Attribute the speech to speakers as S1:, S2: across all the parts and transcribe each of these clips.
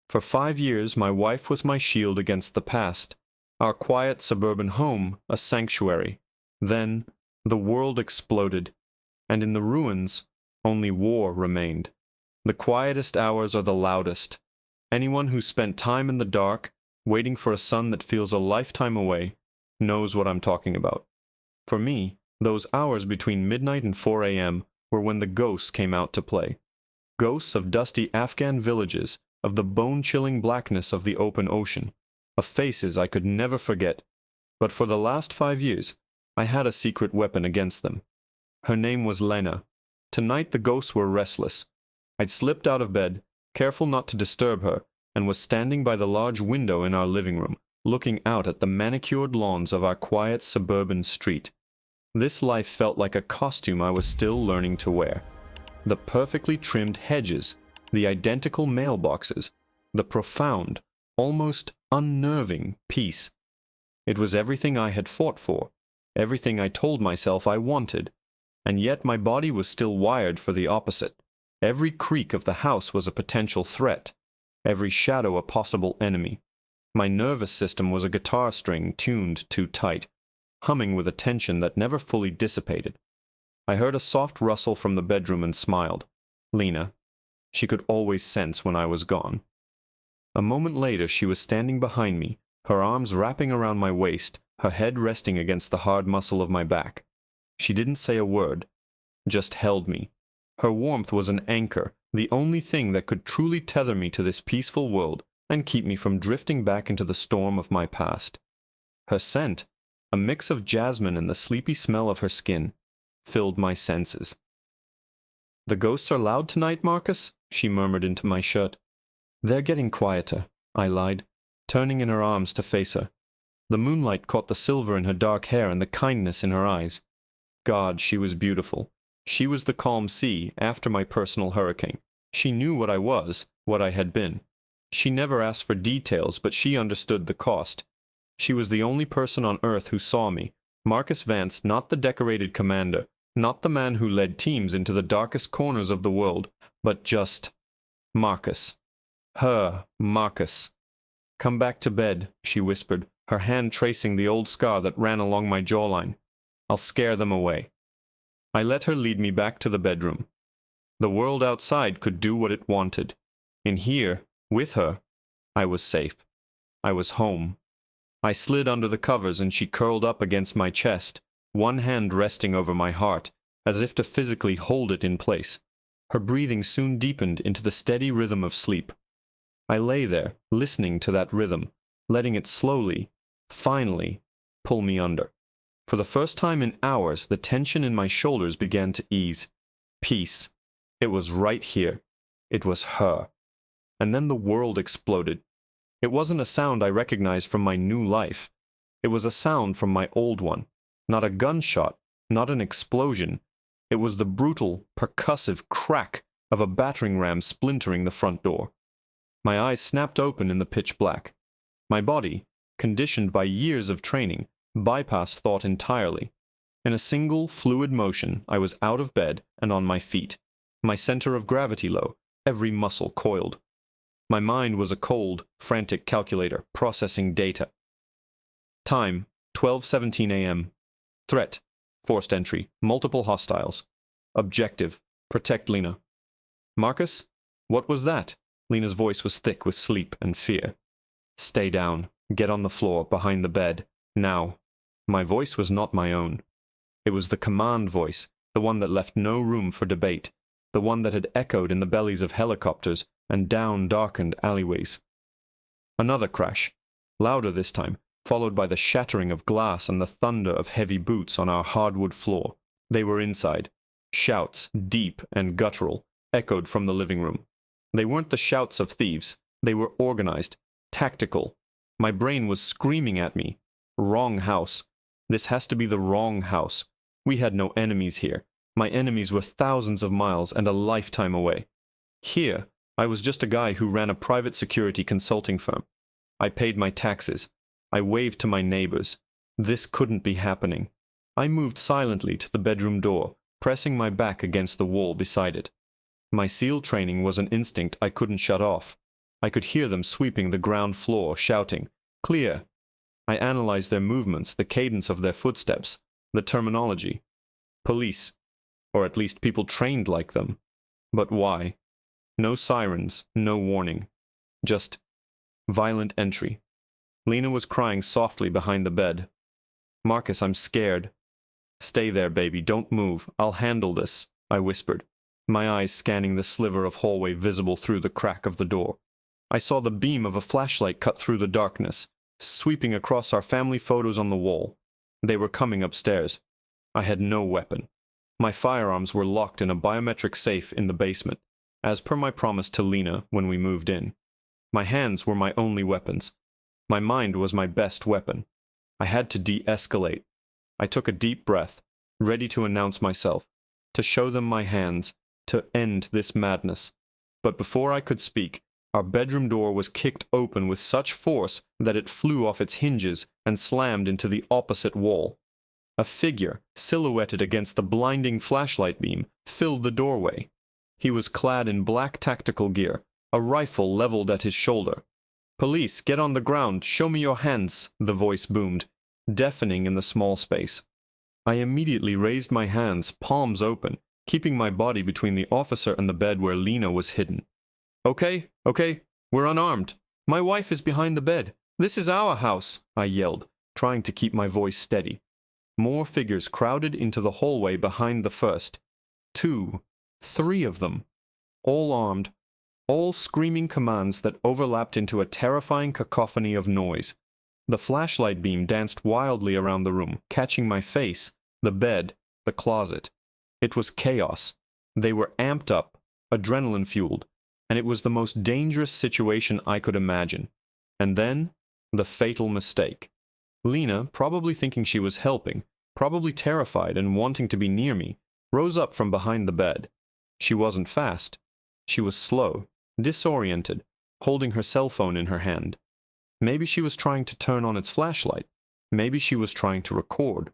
S1: For 5 years, my wife was my shield against the past, our quiet suburban home a sanctuary. Then, the world exploded, and in the ruins, only war remained. The quietest hours are the loudest. Anyone who spent time in the dark, waiting for a sun that feels a lifetime away, knows what I'm talking about. For me, those hours between midnight and 4 a.m. were when the ghosts came out to play. Ghosts of dusty Afghan villages, of the bone-chilling blackness of the open ocean, of faces I could never forget. But for the last 5 years, I had a secret weapon against them. Her name was Lena. Tonight the ghosts were restless. I'd slipped out of bed, careful not to disturb her, and was standing by the large window in our living room, looking out at the manicured lawns of our quiet suburban street. This life felt like a costume I was still learning to wear. The perfectly trimmed hedges, the identical mailboxes, the profound, almost unnerving peace. It was everything I had fought for, everything I told myself I wanted, and yet my body was still wired for the opposite. Every creak of the house was a potential threat, every shadow a possible enemy. My nervous system was a guitar string tuned too tight, humming with a tension that never fully dissipated. I heard a soft rustle from the bedroom and smiled. Lena. She could always sense when I was gone. A moment later she was standing behind me, her arms wrapping around my waist, her head resting against the hard muscle of my back. She didn't say a word, just held me. Her warmth was an anchor, the only thing that could truly tether me to this peaceful world and keep me from drifting back into the storm of my past. Her scent, a mix of jasmine and the sleepy smell of her skin, filled my senses. "The ghosts are loud tonight, Marcus?" she murmured into my shirt. "They're getting quieter," I lied, turning in her arms to face her. The moonlight caught the silver in her dark hair and the kindness in her eyes. God, she was beautiful. She was the calm sea after my personal hurricane. She knew what I was, what I had been. She never asked for details, but she understood the cost. She was the only person on earth who saw me, Marcus Vance, not the decorated commander, not the man who led teams into the darkest corners of the world, but just Marcus. Her Marcus. "Come back to bed," she whispered, her hand tracing the old scar that ran along my jawline. "I'll scare them away." I let her lead me back to the bedroom. The world outside could do what it wanted. In here, with her, I was safe. I was home. I slid under the covers and she curled up against my chest, one hand resting over my heart, as if to physically hold it in place. Her breathing soon deepened into the steady rhythm of sleep. I lay there, listening to that rhythm, letting it slowly, finally, pull me under. For the first time in hours, the tension in my shoulders began to ease. Peace. It was right here. It was her. And then the world exploded. It wasn't a sound I recognized from my new life. It was a sound from my old one. Not a gunshot, not an explosion. It was the brutal, percussive crack of a battering ram splintering the front door. My eyes snapped open in the pitch black. My body, conditioned by years of training, bypassed thought entirely. In a single, fluid motion, I was out of bed and on my feet, my center of gravity low, every muscle coiled. My mind was a cold, frantic calculator, processing data. Time, 12:17 a.m. Threat, forced entry, multiple hostiles. Objective, protect Lena. "Marcus? What was that?" Lena's voice was thick with sleep and fear. "Stay down. Get on the floor, behind the bed. Now." My voice was not my own. It was the command voice, the one that left no room for debate, the one that had echoed in the bellies of helicopters and down darkened alleyways. Another crash, louder this time, followed by the shattering of glass and the thunder of heavy boots on our hardwood floor. They were inside. Shouts, deep and guttural, echoed from the living room. They weren't the shouts of thieves. They were organized, tactical. My brain was screaming at me. Wrong house. This has to be the wrong house. We had no enemies here. My enemies were thousands of miles and a lifetime away. Here, I was just a guy who ran a private security consulting firm. I paid my taxes. I waved to my neighbors. This couldn't be happening. I moved silently to the bedroom door, pressing my back against the wall beside it. My SEAL training was an instinct I couldn't shut off. I could hear them sweeping the ground floor, shouting, "Clear!" I analyzed their movements, the cadence of their footsteps, the terminology. Police, or at least people trained like them. But why? No sirens, no warning. Just violent entry. Lena was crying softly behind the bed. "Marcus, I'm scared." "Stay there, baby. Don't move. I'll handle this," I whispered, my eyes scanning the sliver of hallway visible through the crack of the door. I saw the beam of a flashlight cut through the darkness, sweeping across our family photos on the wall. They were coming upstairs. I had no weapon. My firearms were locked in a biometric safe in the basement, as per my promise to Lena when we moved in. My hands were my only weapons. My mind was my best weapon. I had to de-escalate. I took a deep breath, ready to announce myself, to show them my hands, to end this madness. But before I could speak, our bedroom door was kicked open with such force that it flew off its hinges and slammed into the opposite wall. A figure, silhouetted against the blinding flashlight beam, filled the doorway. He was clad in black tactical gear, a rifle leveled at his shoulder. "Police, get on the ground, show me your hands," the voice boomed, deafening in the small space. I immediately raised my hands, palms open, keeping my body between the officer and the bed where Lena was hidden. Okay, we're unarmed. My wife is behind the bed. This is our house," I yelled, trying to keep my voice steady. More figures crowded into the hallway behind the first. 2, 3 of them. All armed, all screaming commands that overlapped into a terrifying cacophony of noise. The flashlight beam danced wildly around the room, catching my face, the bed, the closet. It was chaos. They were amped up, adrenaline-fueled, and it was the most dangerous situation I could imagine. And then, the fatal mistake. Lena, probably thinking she was helping, probably terrified and wanting to be near me, rose up from behind the bed. She wasn't fast. She was slow, disoriented, holding her cell phone in her hand. Maybe she was trying to turn on its flashlight. Maybe she was trying to record.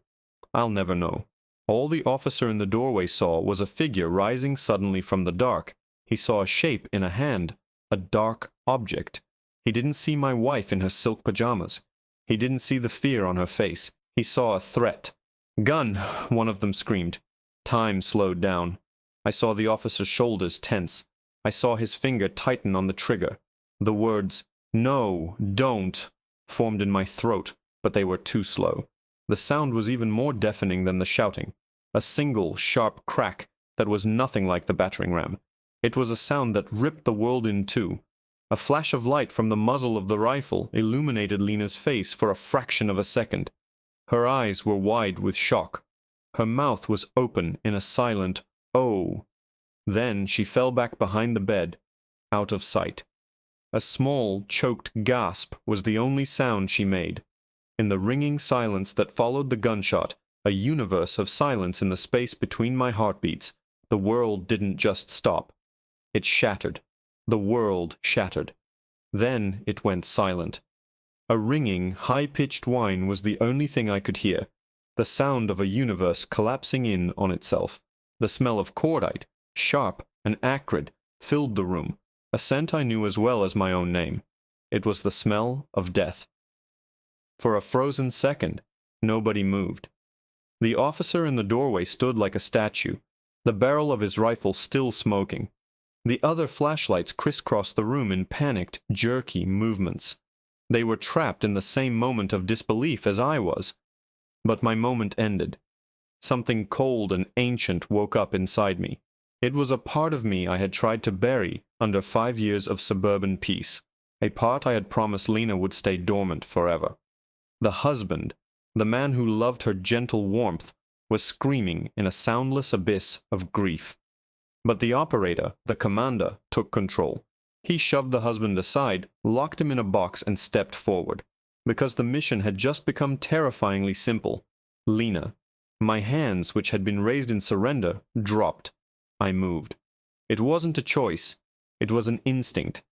S1: I'll never know. All the officer in the doorway saw was a figure rising suddenly from the dark. He saw a shape in a hand, a dark object. He didn't see my wife in her silk pajamas. He didn't see the fear on her face. He saw a threat. "Gun!" one of them screamed. Time slowed down. I saw the officer's shoulders tense. I saw his finger tighten on the trigger. The words, "No, don't," formed in my throat, but they were too slow. The sound was even more deafening than the shouting. A single, sharp crack that was nothing like the battering ram. It was a sound that ripped the world in two. A flash of light from the muzzle of the rifle illuminated Lena's face for a fraction of a second. Her eyes were wide with shock. Her mouth was open in a silent, "Oh." Then she fell back behind the bed, out of sight. A small, choked gasp was the only sound she made. In the ringing silence that followed the gunshot, a universe of silence in the space between my heartbeats, the world didn't just stop. It shattered. The world shattered. Then it went silent. A ringing, high-pitched whine was the only thing I could hear, the sound of a universe collapsing in on itself. The smell of cordite, sharp and acrid, filled the room, a scent I knew as well as my own name. It was the smell of death. For a frozen second, nobody moved. The officer in the doorway stood like a statue, the barrel of his rifle still smoking. The other flashlights crisscrossed the room in panicked, jerky movements. They were trapped in the same moment of disbelief as I was. But my moment ended. Something cold and ancient woke up inside me. It was a part of me I had tried to bury under 5 years of suburban peace, a part I had promised Lena would stay dormant forever. The husband, the man who loved her gentle warmth, was screaming in a soundless abyss of grief. But the operator, the commander, took control. He shoved the husband aside, locked him in a box, and stepped forward. Because the mission had just become terrifyingly simple. Lena. My hands, which had been raised in surrender, dropped. I moved. It wasn't a choice. It was an instinct.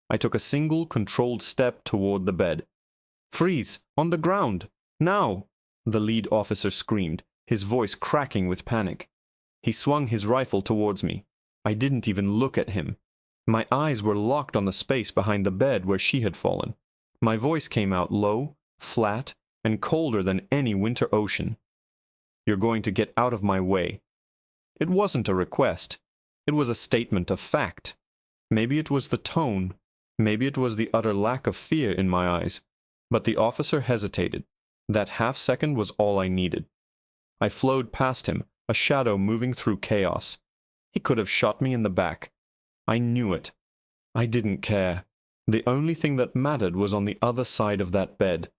S1: I took a single, controlled step toward the bed. "Freeze! On the ground! Now!" the lead officer screamed, his voice cracking with panic. He swung his rifle towards me. I didn't even look at him. My eyes were locked on the space behind the bed where she had fallen. My voice came out low, flat, and colder than any winter ocean. "You're going to get out of my way." It wasn't a request. It was a statement of fact. Maybe it was the tone. Maybe it was the utter lack of fear in my eyes. But the officer hesitated. That half-second was all I needed. I flowed past him, a shadow moving through chaos. He could have shot me in the back. I knew it. I didn't care. The only thing that mattered was on the other side of that bed.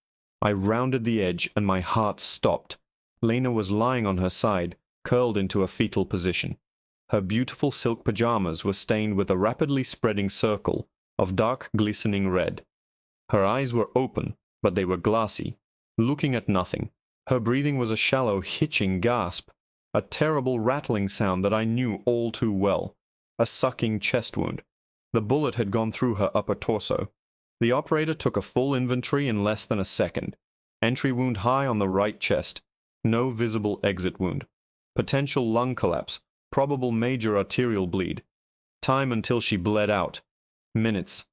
S1: I rounded the edge and my heart stopped. Lena was lying on her side, curled into a fetal position. Her beautiful silk pajamas were stained with a rapidly spreading circle of dark glistening red. Her eyes were open, but they were glassy, looking at nothing. Her breathing was a shallow, hitching gasp, a terrible rattling sound that I knew all too well, a sucking chest wound. The bullet had gone through her upper torso. The operator took a full inventory in less than a second. Entry wound high on the right chest. No visible exit wound. Potential lung collapse. Probable major arterial bleed. Time until she bled out. Minutes.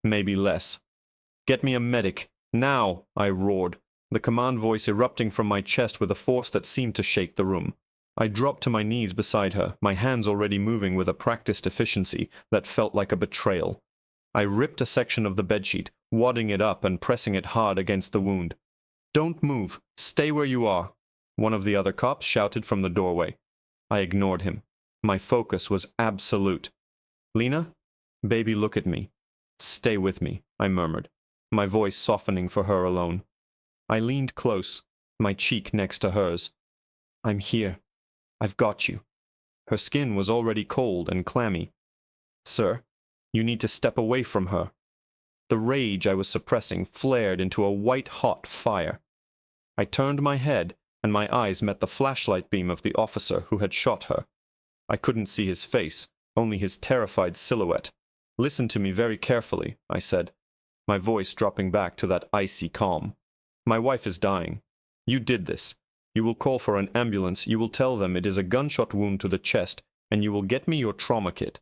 S1: Maybe less. "Get me a medic. Now!" I roared, the command voice erupting from my chest with a force that seemed to shake the room. I dropped to my knees beside her, my hands already moving with a practiced efficiency that felt like a betrayal. I ripped a section of the bedsheet, wadding it up and pressing it hard against the wound. "Don't move. Stay where you are," one of the other cops shouted from the doorway. I ignored him. My focus was absolute. "Lena? Baby, look at me." "Stay with me," I murmured, my voice softening for her alone. I leaned close, my cheek next to hers. "I'm here. I've got you." Her skin was already cold and clammy. "Sir, you need to step away from her." The rage I was suppressing flared into a white-hot fire. I turned my head, and my eyes met the flashlight beam of the officer who had shot her. I couldn't see his face, only his terrified silhouette. "Listen to me very carefully," I said, my voice dropping back to that icy calm. "My wife is dying. You did this. You will call for an ambulance, you will tell them it is a gunshot wound to the chest, and you will get me your trauma kit.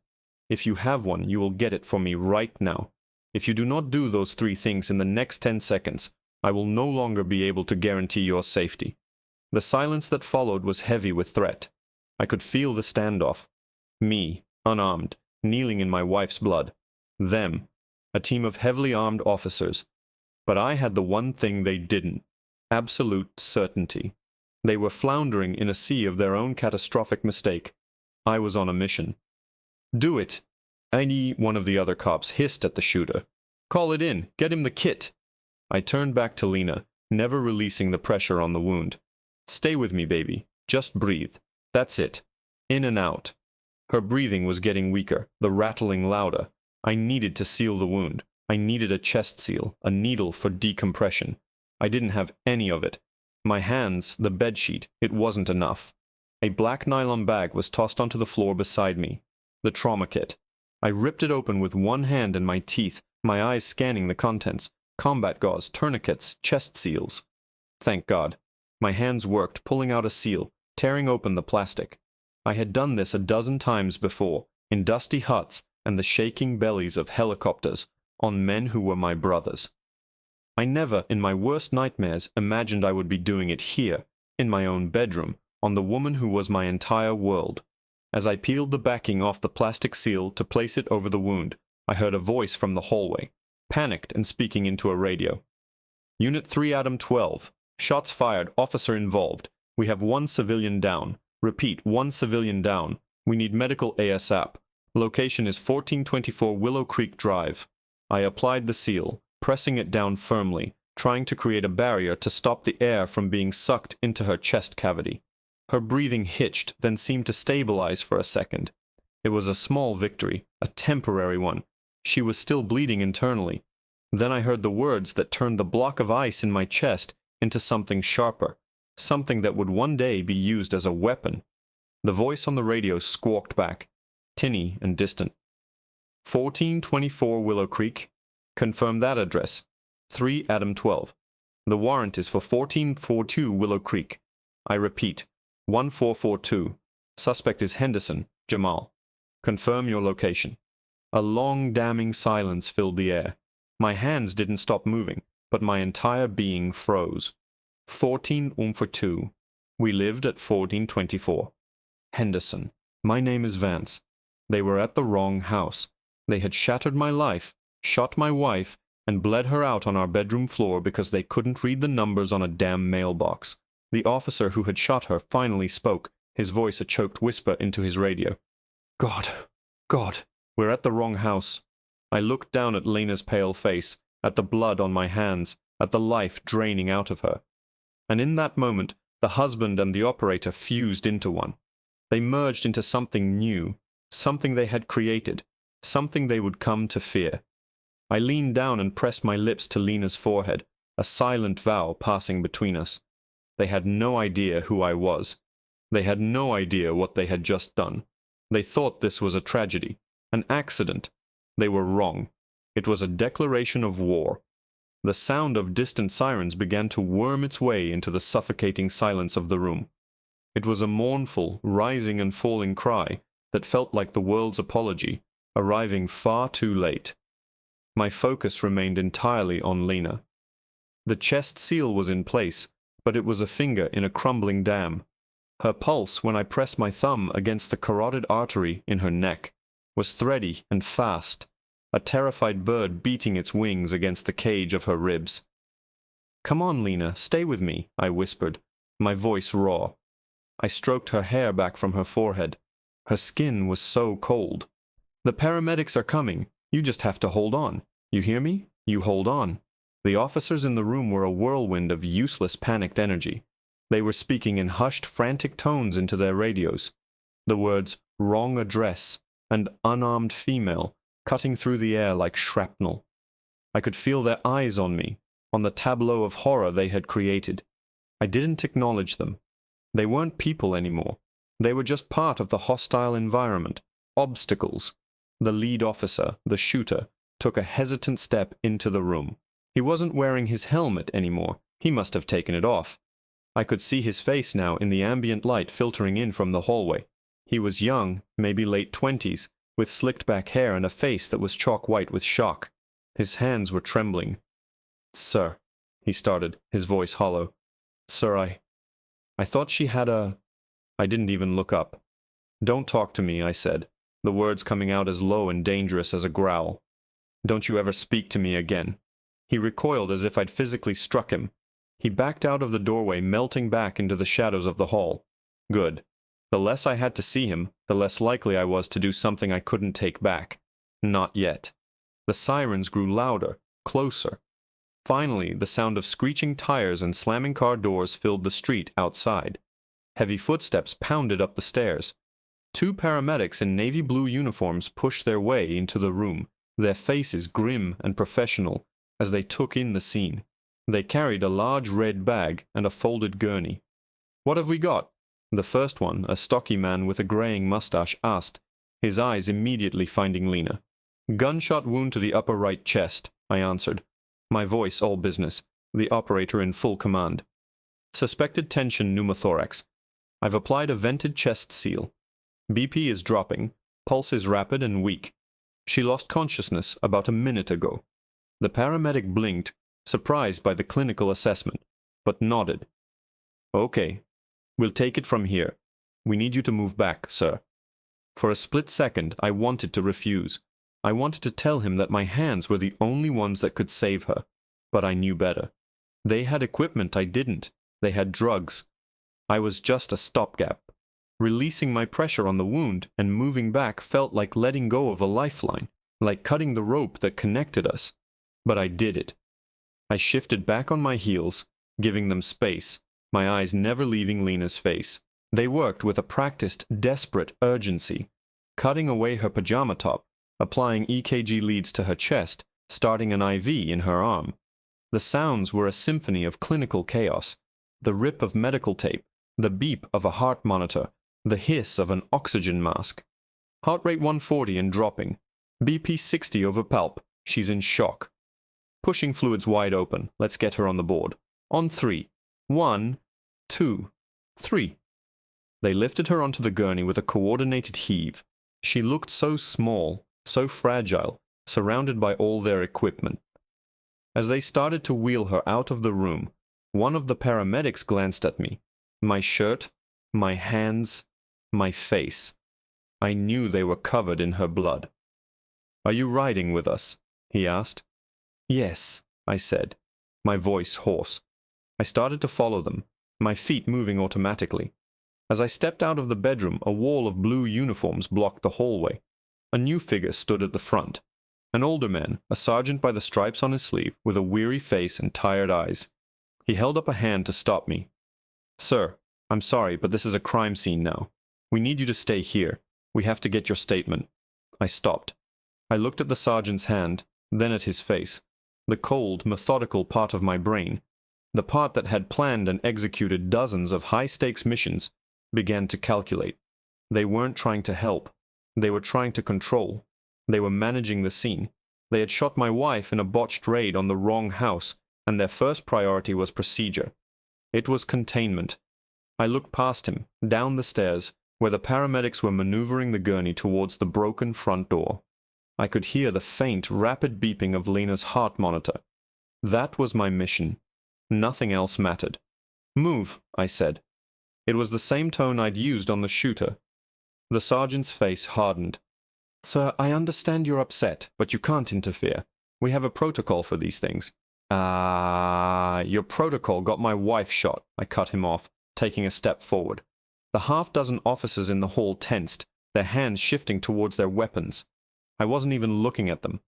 S1: If you have one, you will get it for me right now. If you do not do those 3 things in the next 10 seconds, I will no longer be able to guarantee your safety." The silence that followed was heavy with threat. I could feel the standoff. Me, unarmed, kneeling in my wife's blood. Them, a team of heavily armed officers. But I had the one thing they didn't: absolute certainty. They were floundering in a sea of their own catastrophic mistake. I was on a mission. "Do it!" One of the other cops hissed at the shooter. "Call it in! Get him the kit!" I turned back to Lena, never releasing the pressure on the wound. "Stay with me, baby. Just breathe. That's it. In and out." Her breathing was getting weaker, the rattling louder. I needed to seal the wound. I needed a chest seal, a needle for decompression. I didn't have any of it. My hands, the bedsheet, it wasn't enough. A black nylon bag was tossed onto the floor beside me. The trauma kit. I ripped it open with one hand and my teeth, my eyes scanning the contents. Combat gauze, tourniquets, chest seals. Thank God. My hands worked, pulling out a seal, tearing open the plastic. I had done this a dozen times before, in dusty huts and the shaking bellies of helicopters, on men who were my brothers. I never, in my worst nightmares, imagined I would be doing it here, in my own bedroom, on the woman who was my entire world. As I peeled the backing off the plastic seal to place it over the wound, I heard a voice from the hallway, panicked and speaking into a radio. "Unit 3 Adam 12. Shots fired, officer involved. We have 1 civilian down. Repeat, 1 civilian down. We need medical ASAP. Location is 1424 Willow Creek Drive." I applied the seal, pressing it down firmly, trying to create a barrier to stop the air from being sucked into her chest cavity. Her breathing hitched, then seemed to stabilize for a second. It was a small victory, a temporary one. She was still bleeding internally. Then I heard the words that turned the block of ice in my chest into something sharper, something that would one day be used as a weapon. The voice on the radio squawked back, tinny and distant. 1424 Willow Creek. Confirm that address. 3 Adam 12. The warrant is for 1442 Willow Creek. I repeat, 1442. Suspect is Henderson, Jamal. Confirm your location. A long, damning silence filled the air. My hands didn't stop moving, but my entire being froze. 14 for 2. We lived at 1424. Henderson. My name is Vance. They were at the wrong house. They had shattered my life, shot my wife, and bled her out on our bedroom floor because they couldn't read the numbers on a damn mailbox. The officer who had shot her finally spoke, his voice a choked whisper into his radio. God, God, we're at the wrong house. I looked down at Lena's pale face, at the blood on my hands, at the life draining out of her. And in that moment, the husband and the operator fused into one. They merged into something new, something they had created, something they would come to fear. I leaned down and pressed my lips to Lena's forehead, a silent vow passing between us. They had no idea who I was. They had no idea what they had just done. They thought this was a tragedy, an accident. They were wrong. It was a declaration of war. The sound of distant sirens began to worm its way into the suffocating silence of the room. It was a mournful, rising and falling cry that felt like the world's apology, arriving far too late. My focus remained entirely on Lena. The chest seal was in place, but it was a finger in a crumbling dam. Her pulse, when I pressed my thumb against the carotid artery in her neck, was thready and fast, a terrified bird beating its wings against the cage of her ribs. "Come on, Lena, stay with me," I whispered, my voice raw. I stroked her hair back from her forehead. Her skin was so cold. "The paramedics are coming. You just have to hold on. You hear me? You hold on." The officers in the room were a whirlwind of useless, panicked energy. They were speaking in hushed, frantic tones into their radios. The words, "wrong address," and "unarmed female," cutting through the air like shrapnel. I could feel their eyes on me, on the tableau of horror they had created. I didn't acknowledge them. They weren't people anymore. They were just part of the hostile environment, obstacles. The lead officer, the shooter, took a hesitant step into the room. He wasn't wearing his helmet anymore. He must have taken it off. I could see his face now in the ambient light filtering in from the hallway. He was young, maybe late 20s, with slicked back hair and a face that was chalk white with shock. His hands were trembling. "Sir," he started, his voice hollow. "Sir, I thought she had a—" I didn't even look up. "Don't talk to me," I said, the words coming out as low and dangerous as a growl. "Don't you ever speak to me again." He recoiled as if I'd physically struck him. He backed out of the doorway, melting back into the shadows of the hall. Good. The less I had to see him, the less likely I was to do something I couldn't take back. Not yet. The sirens grew louder, closer. Finally, the sound of screeching tires and slamming car doors filled the street outside. Heavy footsteps pounded up the stairs. 2 paramedics in navy blue uniforms pushed their way into the room, their faces grim and professional, as they took in the scene. They carried a large red bag and a folded gurney. "What have we got?" The first one, a stocky man with a graying mustache, asked, his eyes immediately finding Lena. "Gunshot wound to the upper right chest," I answered, my voice all business, the operator in full command. "Suspected tension pneumothorax. I've applied a vented chest seal. BP is dropping, pulse is rapid and weak. She lost consciousness about a minute ago." The paramedic blinked, surprised by the clinical assessment, but nodded. "Okay. We'll take it from here. We need you to move back, sir." For a split second, I wanted to refuse. I wanted to tell him that my hands were the only ones that could save her, but I knew better. They had equipment I didn't. They had drugs. I was just a stopgap. Releasing my pressure on the wound and moving back felt like letting go of a lifeline, like cutting the rope that connected us. But I did it. I shifted back on my heels, giving them space, my eyes never leaving Lena's face. They worked with a practiced, desperate urgency, cutting away her pajama top, applying EKG leads to her chest, starting an IV in her arm. The sounds were a symphony of clinical chaos, the rip of medical tape, the beep of a heart monitor, the hiss of an oxygen mask. "Heart rate 140 and dropping. BP 60 over palp. She's in shock. Pushing fluids wide open. Let's get her on the board. On 3. 1, 2, 3. They lifted her onto the gurney with a coordinated heave. She looked so small, so fragile, surrounded by all their equipment. As they started to wheel her out of the room, one of the paramedics glanced at me. My shirt, my hands, my face. I knew they were covered in her blood. "Are you riding with us?" he asked. "Yes," I said, my voice hoarse. I started to follow them, my feet moving automatically. As I stepped out of the bedroom, a wall of blue uniforms blocked the hallway. A new figure stood at the front. An older man, a sergeant by the stripes on his sleeve, with a weary face and tired eyes. He held up a hand to stop me. "Sir, I'm sorry, but this is a crime scene now. We need you to stay here. We have to get your statement." I stopped. I looked at the sergeant's hand, then at his face. The cold, methodical part of my brain, the part that had planned and executed dozens of high-stakes missions, began to calculate. They weren't trying to help. They were trying to control. They were managing the scene. They had shot my wife in a botched raid on the wrong house, and their first priority was procedure. It was containment. I looked past him, down the stairs, where the paramedics were maneuvering the gurney towards the broken front door. I could hear the faint, rapid beeping of Lena's heart monitor. That was my mission. Nothing else mattered. "Move," I said. It was the same tone I'd used on the shooter. The sergeant's face hardened. "Sir, I understand you're upset, but you can't interfere. We have a protocol for these things." Your protocol got my wife shot," I cut him off, taking a step forward. The half-dozen officers in the hall tensed, their hands shifting towards their weapons. I wasn't even looking at them.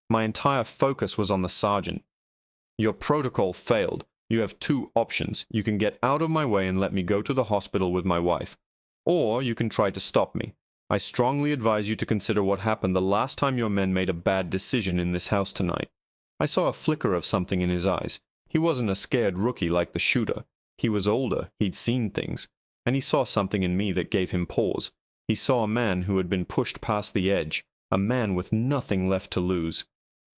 S1: My entire focus was on the sergeant. "Your protocol failed. You have two options. You can get out of my way and let me go to the hospital with my wife. Or you can try to stop me. I strongly advise you to consider what happened the last time your men made a bad decision in this house tonight." I saw a flicker of something in his eyes. He wasn't a scared rookie like the shooter. He was older, he'd seen things. And he saw something in me that gave him pause. He saw a man who had been pushed past the edge, a man with nothing left to lose.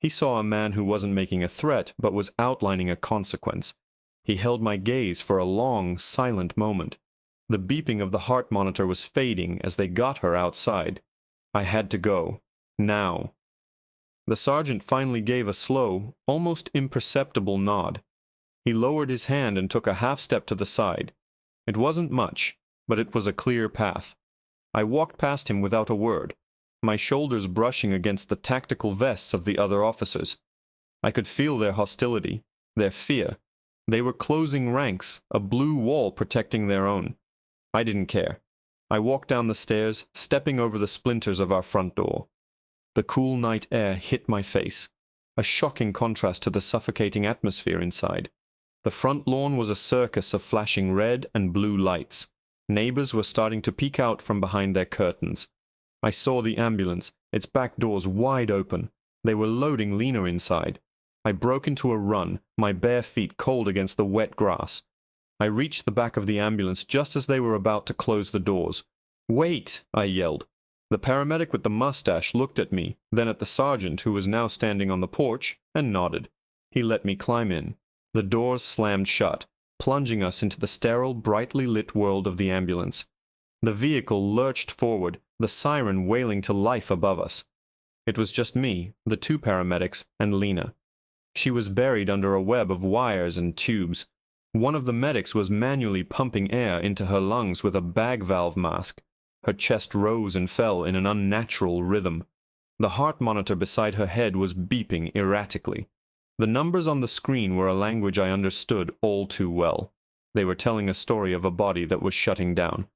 S1: He saw a man who wasn't making a threat, but was outlining a consequence. He held my gaze for a long, silent moment. The beeping of the heart monitor was fading as they got her outside. I had to go. Now. The sergeant finally gave a slow, almost imperceptible nod. He lowered his hand and took a half-step to the side. It wasn't much, but it was a clear path. I walked past him without a word, my shoulders brushing against the tactical vests of the other officers. I could feel their hostility, their fear. They were closing ranks, a blue wall protecting their own. I didn't care. I walked down the stairs, stepping over the splinters of our front door. The cool night air hit my face, a shocking contrast to the suffocating atmosphere inside. The front lawn was a circus of flashing red and blue lights. Neighbors were starting to peek out from behind their curtains. I saw the ambulance, its back doors wide open. They were loading Lena inside. I broke into a run, my bare feet cold against the wet grass. I reached the back of the ambulance just as they were about to close the doors. "Wait!" I yelled. The paramedic with the mustache looked at me, then at the sergeant who was now standing on the porch, and nodded. He let me climb in. The doors slammed shut, plunging us into the sterile, brightly lit world of the ambulance. The vehicle lurched forward, the siren wailing to life above us. It was just me, the two paramedics, and Lena. She was buried under a web of wires and tubes. One of the medics was manually pumping air into her lungs with a bag valve mask. Her chest rose and fell in an unnatural rhythm. The heart monitor beside her head was beeping erratically. The numbers on the screen were a language I understood all too well. They were telling a story of a body that was shutting down.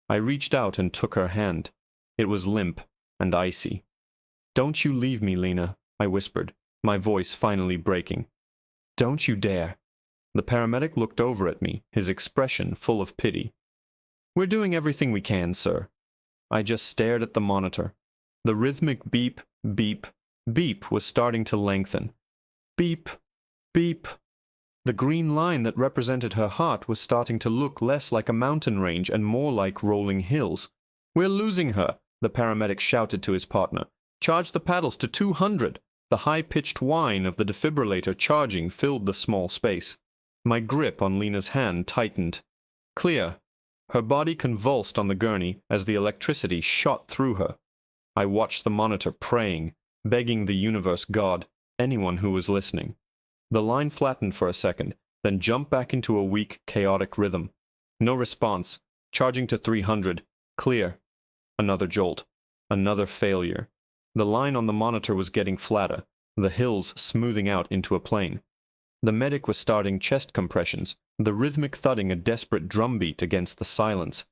S1: I reached out and took her hand. It was limp and icy. "Don't you leave me, Lena," I whispered, my voice finally breaking. "Don't you dare." The paramedic looked over at me, his expression full of pity. "We're doing everything we can, sir." I just stared at the monitor. The rhythmic beep, beep, beep was starting to lengthen. Beep, beep. The green line that represented her heart was starting to look less like a mountain range and more like rolling hills. "We're losing her," the paramedic shouted to his partner. "Charge the paddles to 200. The high-pitched whine of the defibrillator charging filled the small space. My grip on Lena's hand tightened. Clear. Her body convulsed on the gurney as the electricity shot through her. I watched the monitor praying, begging the universe, God, anyone who was listening. The line flattened for a second, then jumped back into a weak, chaotic rhythm. No response. Charging to 300. Clear. Another jolt. Another failure. The line on the monitor was getting flatter, the hills smoothing out into a plain. The medic was starting chest compressions, the rhythmic thudding a desperate drumbeat against the silence.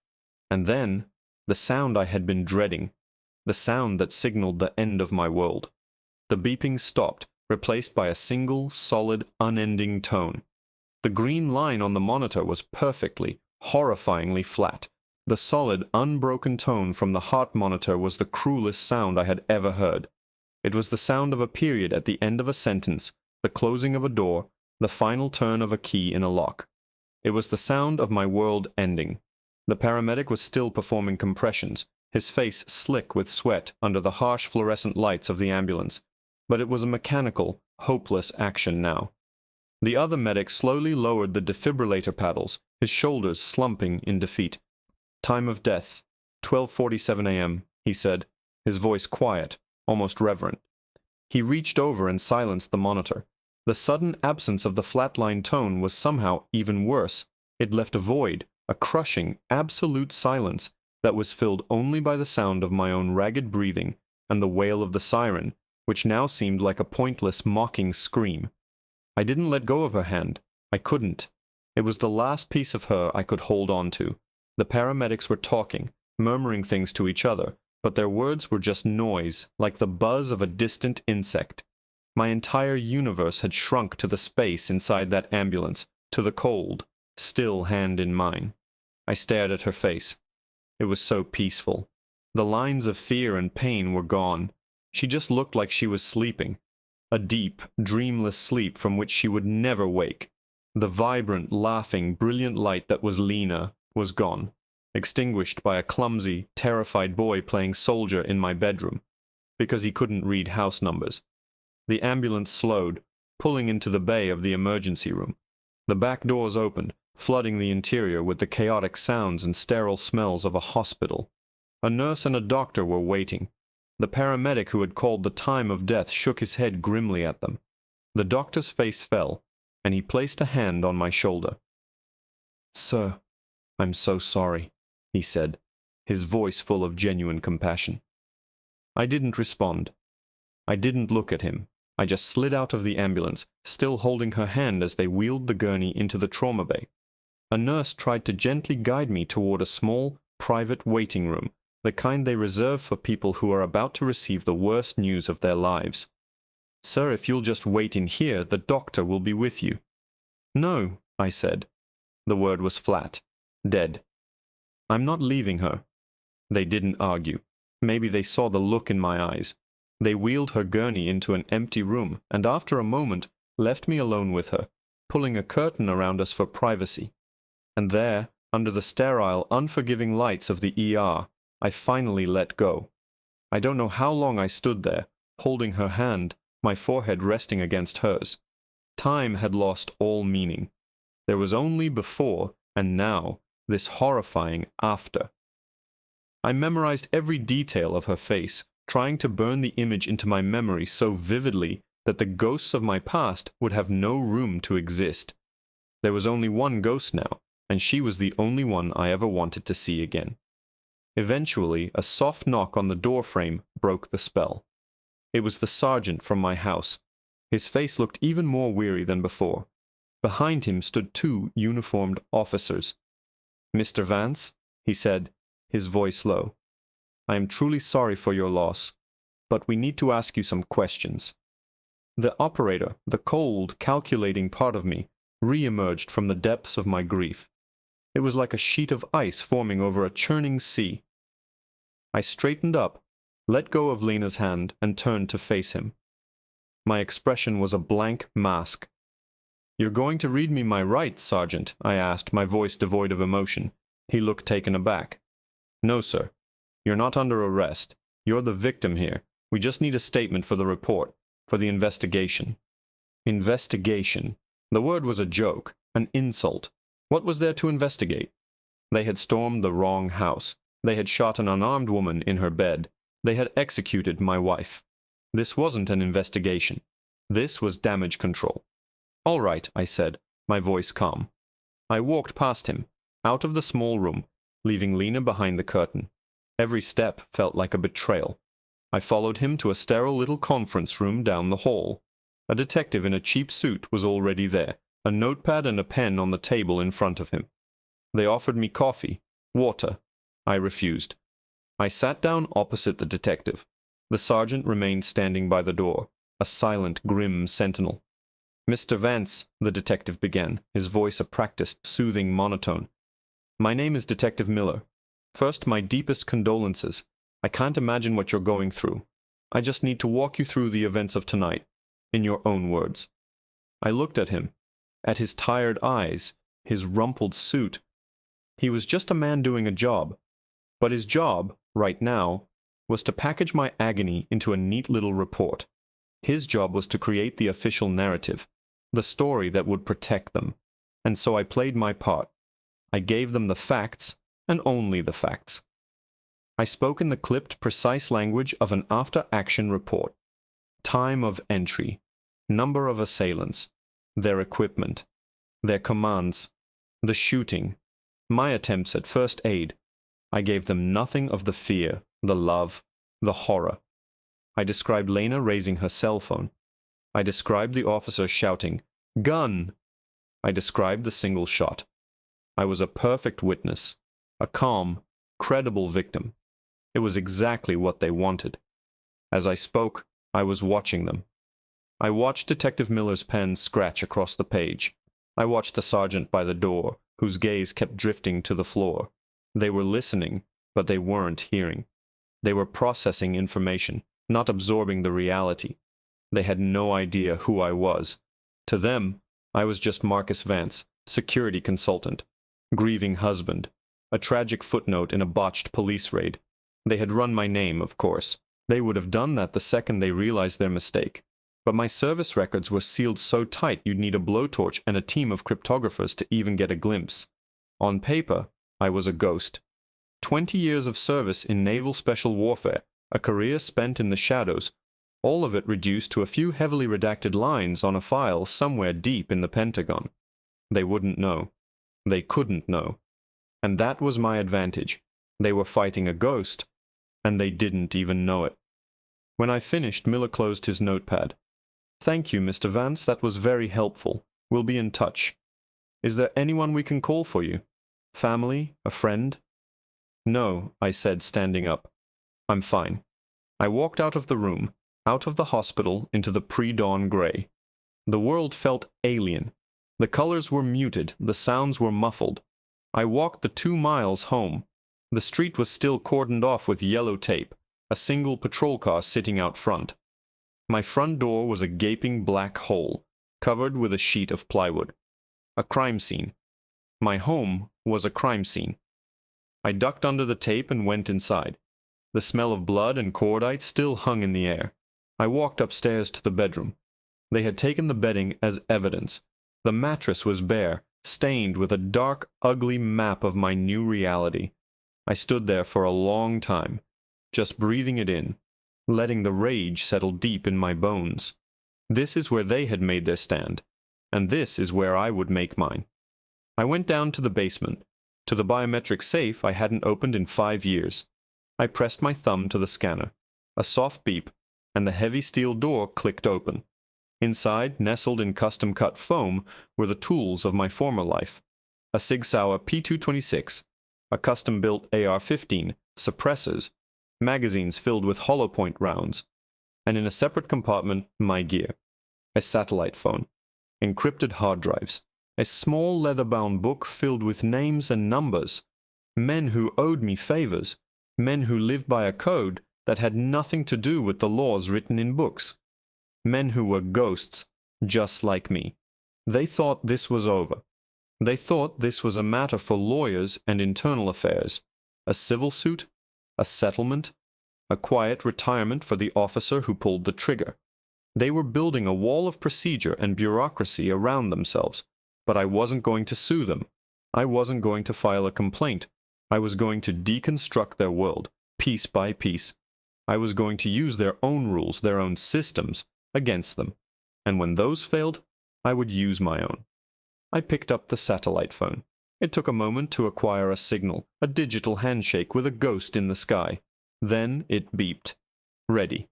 S1: And then, the sound I had been dreading, the sound that signaled the end of my world. The beeping stopped, replaced by a single, solid, unending tone. The green line on the monitor was perfectly, horrifyingly flat. The solid, unbroken tone from the heart monitor was the cruelest sound I had ever heard. It was the sound of a period at the end of a sentence, the closing of a door, the final turn of a key in a lock. It was the sound of my world ending. The paramedic was still performing compressions, his face slick with sweat under the harsh fluorescent lights of the ambulance, but it was a mechanical, hopeless action now. The other medic slowly lowered the defibrillator paddles, his shoulders slumping in defeat. Time of death, 12:47 a.m., he said, his voice quiet, almost reverent. He reached over and silenced the monitor. The sudden absence of the flatline tone was somehow even worse. It left a void, a crushing, absolute silence that was filled only by the sound of my own ragged breathing and the wail of the siren, which now seemed like a pointless, mocking scream. I didn't let go of her hand. I couldn't. It was the last piece of her I could hold on to. The paramedics were talking, murmuring things to each other, but their words were just noise, like the buzz of a distant insect. My entire universe had shrunk to the space inside that ambulance, to the cold, still hand in mine. I stared at her face. It was so peaceful. The lines of fear and pain were gone. She just looked like she was sleeping. A deep, dreamless sleep from which she would never wake. The vibrant, laughing, brilliant light that was Lena was gone, extinguished by a clumsy, terrified boy playing soldier in my bedroom, because he couldn't read house numbers. The ambulance slowed, pulling into the bay of the emergency room. The back doors opened, flooding the interior with the chaotic sounds and sterile smells of a hospital. A nurse and a doctor were waiting. The paramedic who had called the time of death shook his head grimly at them. The doctor's face fell, and he placed a hand on my shoulder. "Sir, I'm so sorry," he said, his voice full of genuine compassion. I didn't respond. I didn't look at him. I just slid out of the ambulance, still holding her hand as they wheeled the gurney into the trauma bay. A nurse tried to gently guide me toward a small, private waiting room, the kind they reserve for people who are about to receive the worst news of their lives. "Sir, if you'll just wait in here, the doctor will be with you." "No," I said. The word was flat, dead. "I'm not leaving her." They didn't argue. Maybe they saw the look in my eyes. They wheeled her gurney into an empty room, and after a moment left me alone with her, pulling a curtain around us for privacy. And there, under the sterile, unforgiving lights of the ER, I finally let go. I don't know how long I stood there, holding her hand, my forehead resting against hers. Time had lost all meaning. There was only before, and now, this horrifying after. I memorized every detail of her face, trying to burn the image into my memory so vividly that the ghosts of my past would have no room to exist. There was only one ghost now, and she was the only one I ever wanted to see again. Eventually, a soft knock on the doorframe broke the spell. It was the sergeant from my house. His face looked even more weary than before. Behind him stood two uniformed officers. "Mr. Vance," he said, his voice low, "I am truly sorry for your loss, but we need to ask you some questions." The operator, the cold, calculating part of me, re-emerged from the depths of my grief. It was like a sheet of ice forming over a churning sea. I straightened up, let go of Lena's hand, and turned to face him. My expression was a blank mask. "You're going to read me my rights, Sergeant?" I asked, my voice devoid of emotion. He looked taken aback. "No, sir. You're not under arrest. You're the victim here. We just need a statement for the report, for the investigation." Investigation. The word was a joke, an insult. What was there to investigate? They had stormed the wrong house. They had shot an unarmed woman in her bed. They had executed my wife. This wasn't an investigation. This was damage control. "All right," I said, my voice calm. I walked past him, out of the small room, leaving Lena behind the curtain. Every step felt like a betrayal. I followed him to a sterile little conference room down the hall. A detective in a cheap suit was already there, a notepad and a pen on the table in front of him. They offered me coffee, water. I refused. I sat down opposite the detective. The sergeant remained standing by the door, a silent, grim sentinel. "Mr. Vance," the detective began, his voice a practiced, soothing monotone. "My name is Detective Miller. First, my deepest condolences. I can't imagine what you're going through. I just need to walk you through the events of tonight, in your own words." I looked at him, at his tired eyes, his rumpled suit. He was just a man doing a job. But his job, right now, was to package my agony into a neat little report. His job was to create the official narrative, the story that would protect them. And so I played my part. I gave them the facts, and only the facts. I spoke in the clipped, precise language of an after-action report. Time of entry, number of assailants, their equipment, their commands, the shooting, my attempts at first aid. I gave them nothing of the fear, the love, the horror. I described Lena raising her cell phone. I described the officer shouting, "Gun!" I described the single shot. I was a perfect witness, a calm, credible victim. It was exactly what they wanted. As I spoke, I was watching them. I watched Detective Miller's pen scratch across the page. I watched the sergeant by the door, whose gaze kept drifting to the floor. They were listening, but they weren't hearing. They were processing information, not absorbing the reality. They had no idea who I was. To them, I was just Marcus Vance, security consultant, grieving husband, a tragic footnote in a botched police raid. They had run my name, of course. They would have done that the second they realized their mistake. But my service records were sealed so tight you'd need a blowtorch and a team of cryptographers to even get a glimpse. On paper, I was a ghost. 20 years of service in naval special warfare, a career spent in the shadows, all of it reduced to a few heavily redacted lines on a file somewhere deep in the Pentagon. They wouldn't know. They couldn't know. And that was my advantage. They were fighting a ghost, and they didn't even know it. When I finished, Miller closed his notepad. "Thank you, Mr. Vance. That was very helpful. We'll be in touch. Is there anyone we can call for you? Family? A friend?" "No," I said, standing up. "I'm fine." I walked out of the room, out of the hospital into the pre-dawn gray. The world felt alien. The colors were muted, the sounds were muffled. I walked the 2 miles home. The street was still cordoned off with yellow tape, a single patrol car sitting out front. My front door was a gaping black hole, covered with a sheet of plywood. A crime scene. My home was a crime scene. I ducked under the tape and went inside. The smell of blood and cordite still hung in the air. I walked upstairs to the bedroom. They had taken the bedding as evidence. The mattress was bare, stained with a dark, ugly map of my new reality. I stood there for a long time, just breathing it in, letting the rage settle deep in my bones. This is where they had made their stand, and this is where I would make mine. I went down to the basement, to the biometric safe I hadn't opened in 5 years. I pressed my thumb to the scanner. A soft beep, and the heavy steel door clicked open. Inside, nestled in custom-cut foam, were the tools of my former life. A Sig Sauer P226, a custom-built AR-15, suppressors, magazines filled with hollow-point rounds, and in a separate compartment, my gear. A satellite phone, encrypted hard drives, a small leather-bound book filled with names and numbers, men who owed me favors, men who lived by a code that had nothing to do with the laws written in books, men who were ghosts, just like me. They thought this was over. They thought this was a matter for lawyers and internal affairs, a civil suit, a settlement, a quiet retirement for the officer who pulled the trigger. They were building a wall of procedure and bureaucracy around themselves, but I wasn't going to sue them. I wasn't going to file a complaint. I was going to deconstruct their world, piece by piece. I was going to use their own rules, their own systems, against them. And when those failed, I would use my own. I picked up the satellite phone. It took a moment to acquire a signal, a digital handshake with a ghost in the sky. Then it beeped. Ready.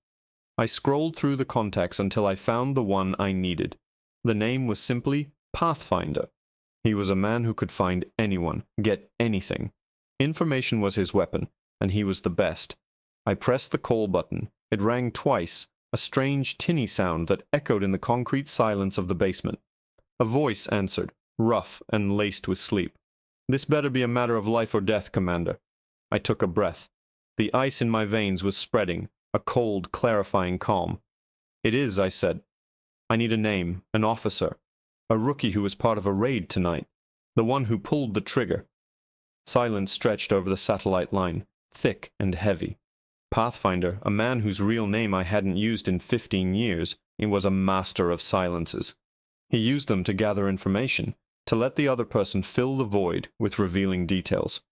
S1: I scrolled through the contacts until I found the one I needed. The name was simply Pathfinder. He was a man who could find anyone, get anything. Information was his weapon, and he was the best. I pressed the call button. It rang twice, a strange tinny sound that echoed in the concrete silence of the basement. A voice answered, rough and laced with sleep. "This better be a matter of life or death, Commander." I took a breath. The ice in my veins was spreading, a cold, clarifying calm. "It is," I said. "I need a name, an officer, a rookie who was part of a raid tonight, the one who pulled the trigger." Silence stretched over the satellite line, thick and heavy. Pathfinder, a man whose real name I hadn't used in 15 years, he was a master of silences. He used them to gather information, to let the other person fill the void with revealing details.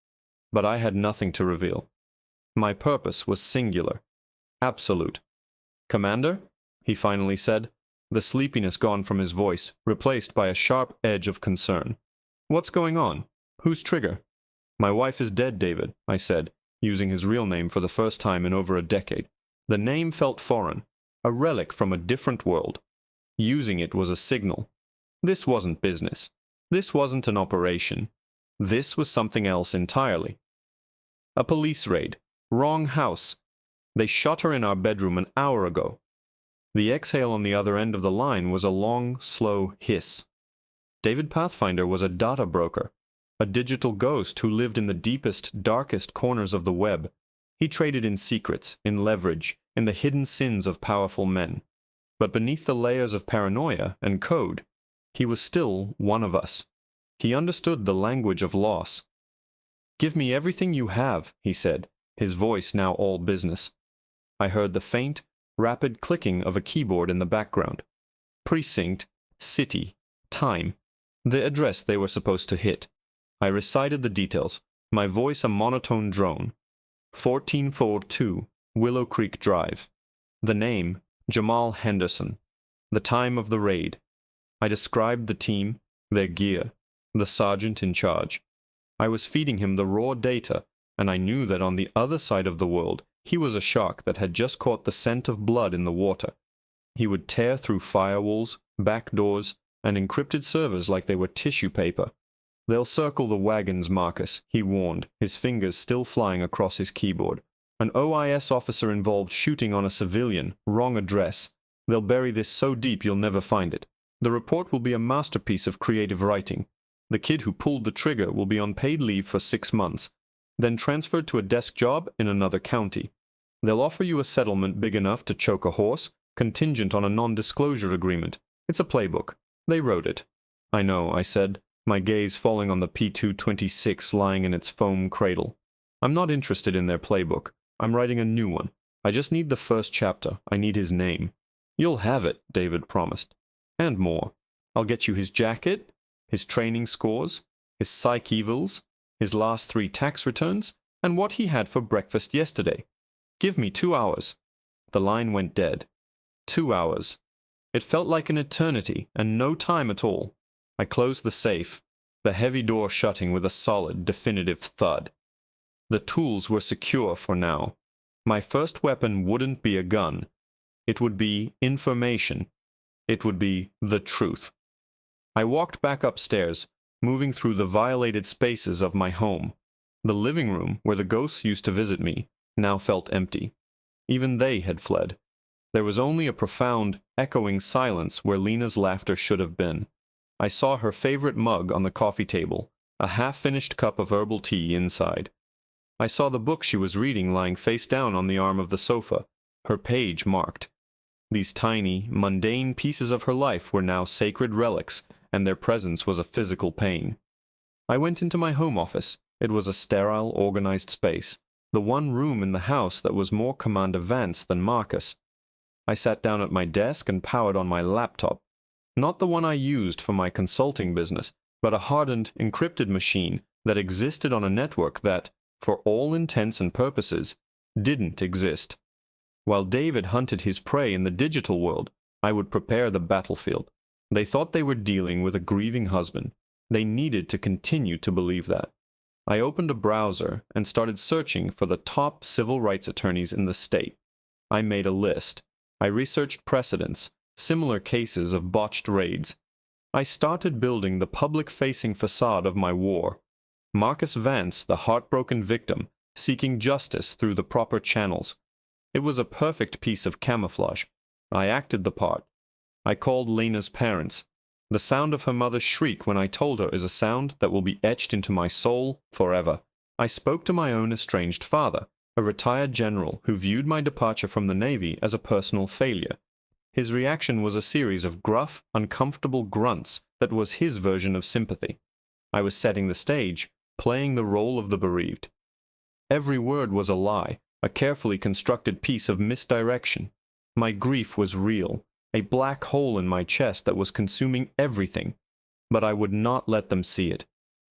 S1: But I had nothing to reveal. My purpose was singular, absolute. "Commander?" he finally said, the sleepiness gone from his voice, replaced by a sharp edge of concern. "What's going on? Whose trigger?" "My wife is dead, David," I said, using his real name for the first time in over a decade. The name felt foreign, a relic from a different world. Using it was a signal. This wasn't business. This wasn't an operation. This was something else entirely. A police raid. Wrong house. They shot her in our bedroom an hour ago. The exhale on the other end of the line was a long, slow hiss. David Pathfinder was a data broker, a digital ghost who lived in the deepest, darkest corners of the web. He traded in secrets, in leverage, in the hidden sins of powerful men. But beneath the layers of paranoia and code, he was still one of us. He understood the language of loss. "Give me everything you have," he said, his voice now all business. I heard the faint, rapid clicking of a keyboard in the background. Precinct, city, time, the address they were supposed to hit. I recited the details, my voice a monotone drone. 1442, Willow Creek Drive. The name, Jamal Henderson. The time of the raid. I described the team, their gear, the sergeant in charge. I was feeding him the raw data, and I knew that on the other side of the world, he was a shark that had just caught the scent of blood in the water. He would tear through firewalls, back doors, and encrypted servers like they were tissue paper. "They'll circle the wagons, Marcus," he warned, his fingers still flying across his keyboard. "An OIS officer involved shooting on a civilian, wrong address. They'll bury this so deep you'll never find it. The report will be a masterpiece of creative writing. The kid who pulled the trigger will be on paid leave for 6 months, then transferred to a desk job in another county. They'll offer you a settlement big enough to choke a horse, contingent on a non-disclosure agreement. It's a playbook. They wrote it." "I know," I said, my gaze falling on the P-226 lying in its foam cradle. "I'm not interested in their playbook. I'm writing a new one. I just need the first chapter. I need his name." "You'll have it," David promised. "And more. I'll get you his jacket, his training scores, his psych evals, his last 3 tax returns, and what he had for breakfast yesterday. Give me 2 hours." The line went dead. 2 hours. It felt like an eternity, and no time at all. I closed the safe, the heavy door shutting with a solid, definitive thud. The tools were secure for now. My first weapon wouldn't be a gun. It would be information. It would be the truth. I walked back upstairs, moving through the violated spaces of my home. The living room, where the ghosts used to visit me, now felt empty. Even they had fled. There was only a profound, echoing silence where Lena's laughter should have been. I saw her favorite mug on the coffee table, a half-finished cup of herbal tea inside. I saw the book she was reading lying face down on the arm of the sofa, her page marked. These tiny, mundane pieces of her life were now sacred relics, and their presence was a physical pain. I went into my home office. It was a sterile, organized space, the one room in the house that was more Commander Vance than Marcus. I sat down at my desk and powered on my laptop. Not the one I used for my consulting business, but a hardened, encrypted machine that existed on a network that, for all intents and purposes, didn't exist. While David hunted his prey in the digital world, I would prepare the battlefield. They thought they were dealing with a grieving husband. They needed to continue to believe that. I opened a browser and started searching for the top civil rights attorneys in the state. I made a list. I researched precedents, similar cases of botched raids. I started building the public-facing facade of my war. Marcus Vance, the heartbroken victim, seeking justice through the proper channels. It was a perfect piece of camouflage. I acted the part. I called Lena's parents. The sound of her mother's shriek when I told her is a sound that will be etched into my soul forever. I spoke to my own estranged father, a retired general who viewed my departure from the Navy as a personal failure. His reaction was a series of gruff, uncomfortable grunts that was his version of sympathy. I was setting the stage, playing the role of the bereaved. Every word was a lie, a carefully constructed piece of misdirection. My grief was real, a black hole in my chest that was consuming everything, but I would not let them see it.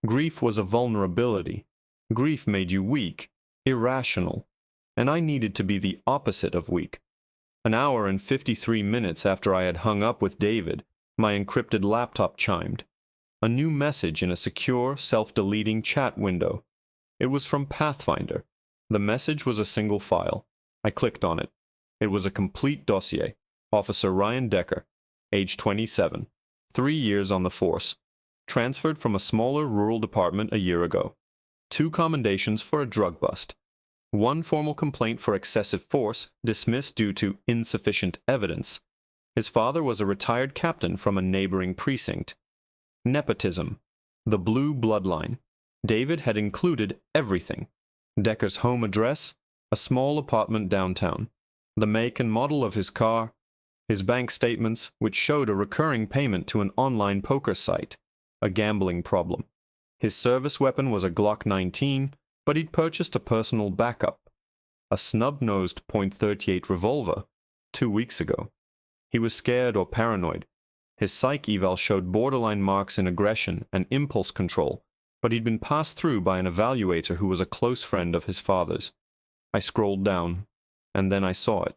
S1: Grief was a vulnerability. Grief made you weak, irrational, and I needed to be the opposite of weak. An hour and 53 minutes after I had hung up with David, my encrypted laptop chimed. A new message in a secure, self-deleting chat window. It was from Pathfinder. The message was a single file. I clicked on it. It was a complete dossier. Officer Ryan Decker, age 27, 3 years on the force, transferred from a smaller rural department a year ago. 2 commendations for a drug bust. 1 formal complaint for excessive force, dismissed due to insufficient evidence. His father was a retired captain from a neighboring precinct. Nepotism. The blue bloodline. David had included everything. Decker's home address, a small apartment downtown. The make and model of his car. His bank statements, which showed a recurring payment to an online poker site. A gambling problem. His service weapon was a Glock 19, but he'd purchased a personal backup. A snub-nosed .38 revolver 2 weeks ago. He was scared or paranoid. His psych eval showed borderline marks in aggression and impulse control, but he'd been passed through by an evaluator who was a close friend of his father's. I scrolled down, and then I saw it.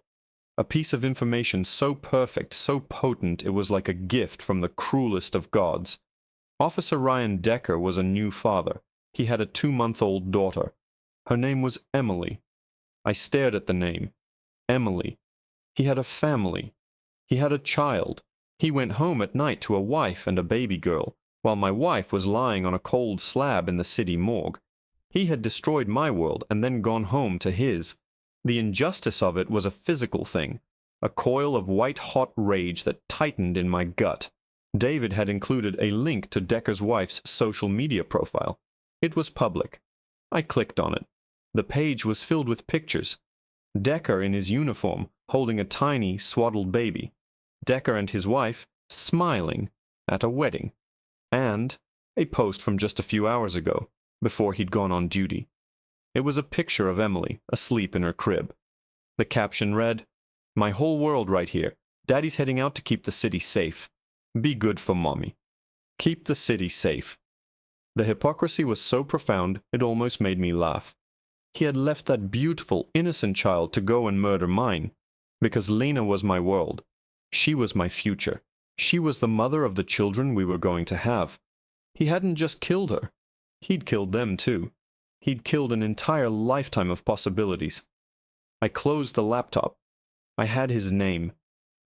S1: A piece of information so perfect, so potent, it was like a gift from the cruelest of gods. Officer Ryan Decker was a new father. He had a 2-month-old daughter. Her name was Emily. I stared at the name. Emily. He had a family. He had a child. He went home at night to a wife and a baby girl, while my wife was lying on a cold slab in the city morgue. He had destroyed my world and then gone home to his. The injustice of it was a physical thing, a coil of white-hot rage that tightened in my gut. David had included a link to Decker's wife's social media profile. It was public. I clicked on it. The page was filled with pictures. Decker in his uniform, holding a tiny, swaddled baby. Decker and his wife, smiling, at a wedding. And a post from just a few hours ago, before he'd gone on duty. It was a picture of Emily, asleep in her crib. The caption read, "My whole world right here. Daddy's heading out to keep the city safe. Be good for Mommy. Keep the city safe." The hypocrisy was so profound, it almost made me laugh. He had left that beautiful, innocent child to go and murder mine, because Lena was my world. She was my future. She was the mother of the children we were going to have. He hadn't just killed her. He'd killed them too. He'd killed an entire lifetime of possibilities. I closed the laptop. I had his name.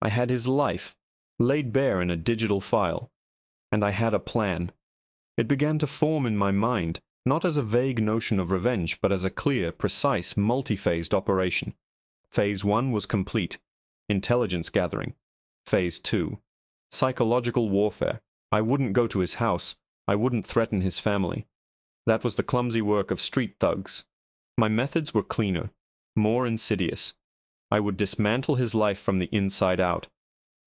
S1: I had his life, laid bare in a digital file. And I had a plan. It began to form in my mind, not as a vague notion of revenge, but as a clear, precise, multi-phased operation. Phase 1 was complete. Intelligence gathering. Phase 2. Psychological warfare. I wouldn't go to his house. I wouldn't threaten his family. That was the clumsy work of street thugs. My methods were cleaner, more insidious. I would dismantle his life from the inside out.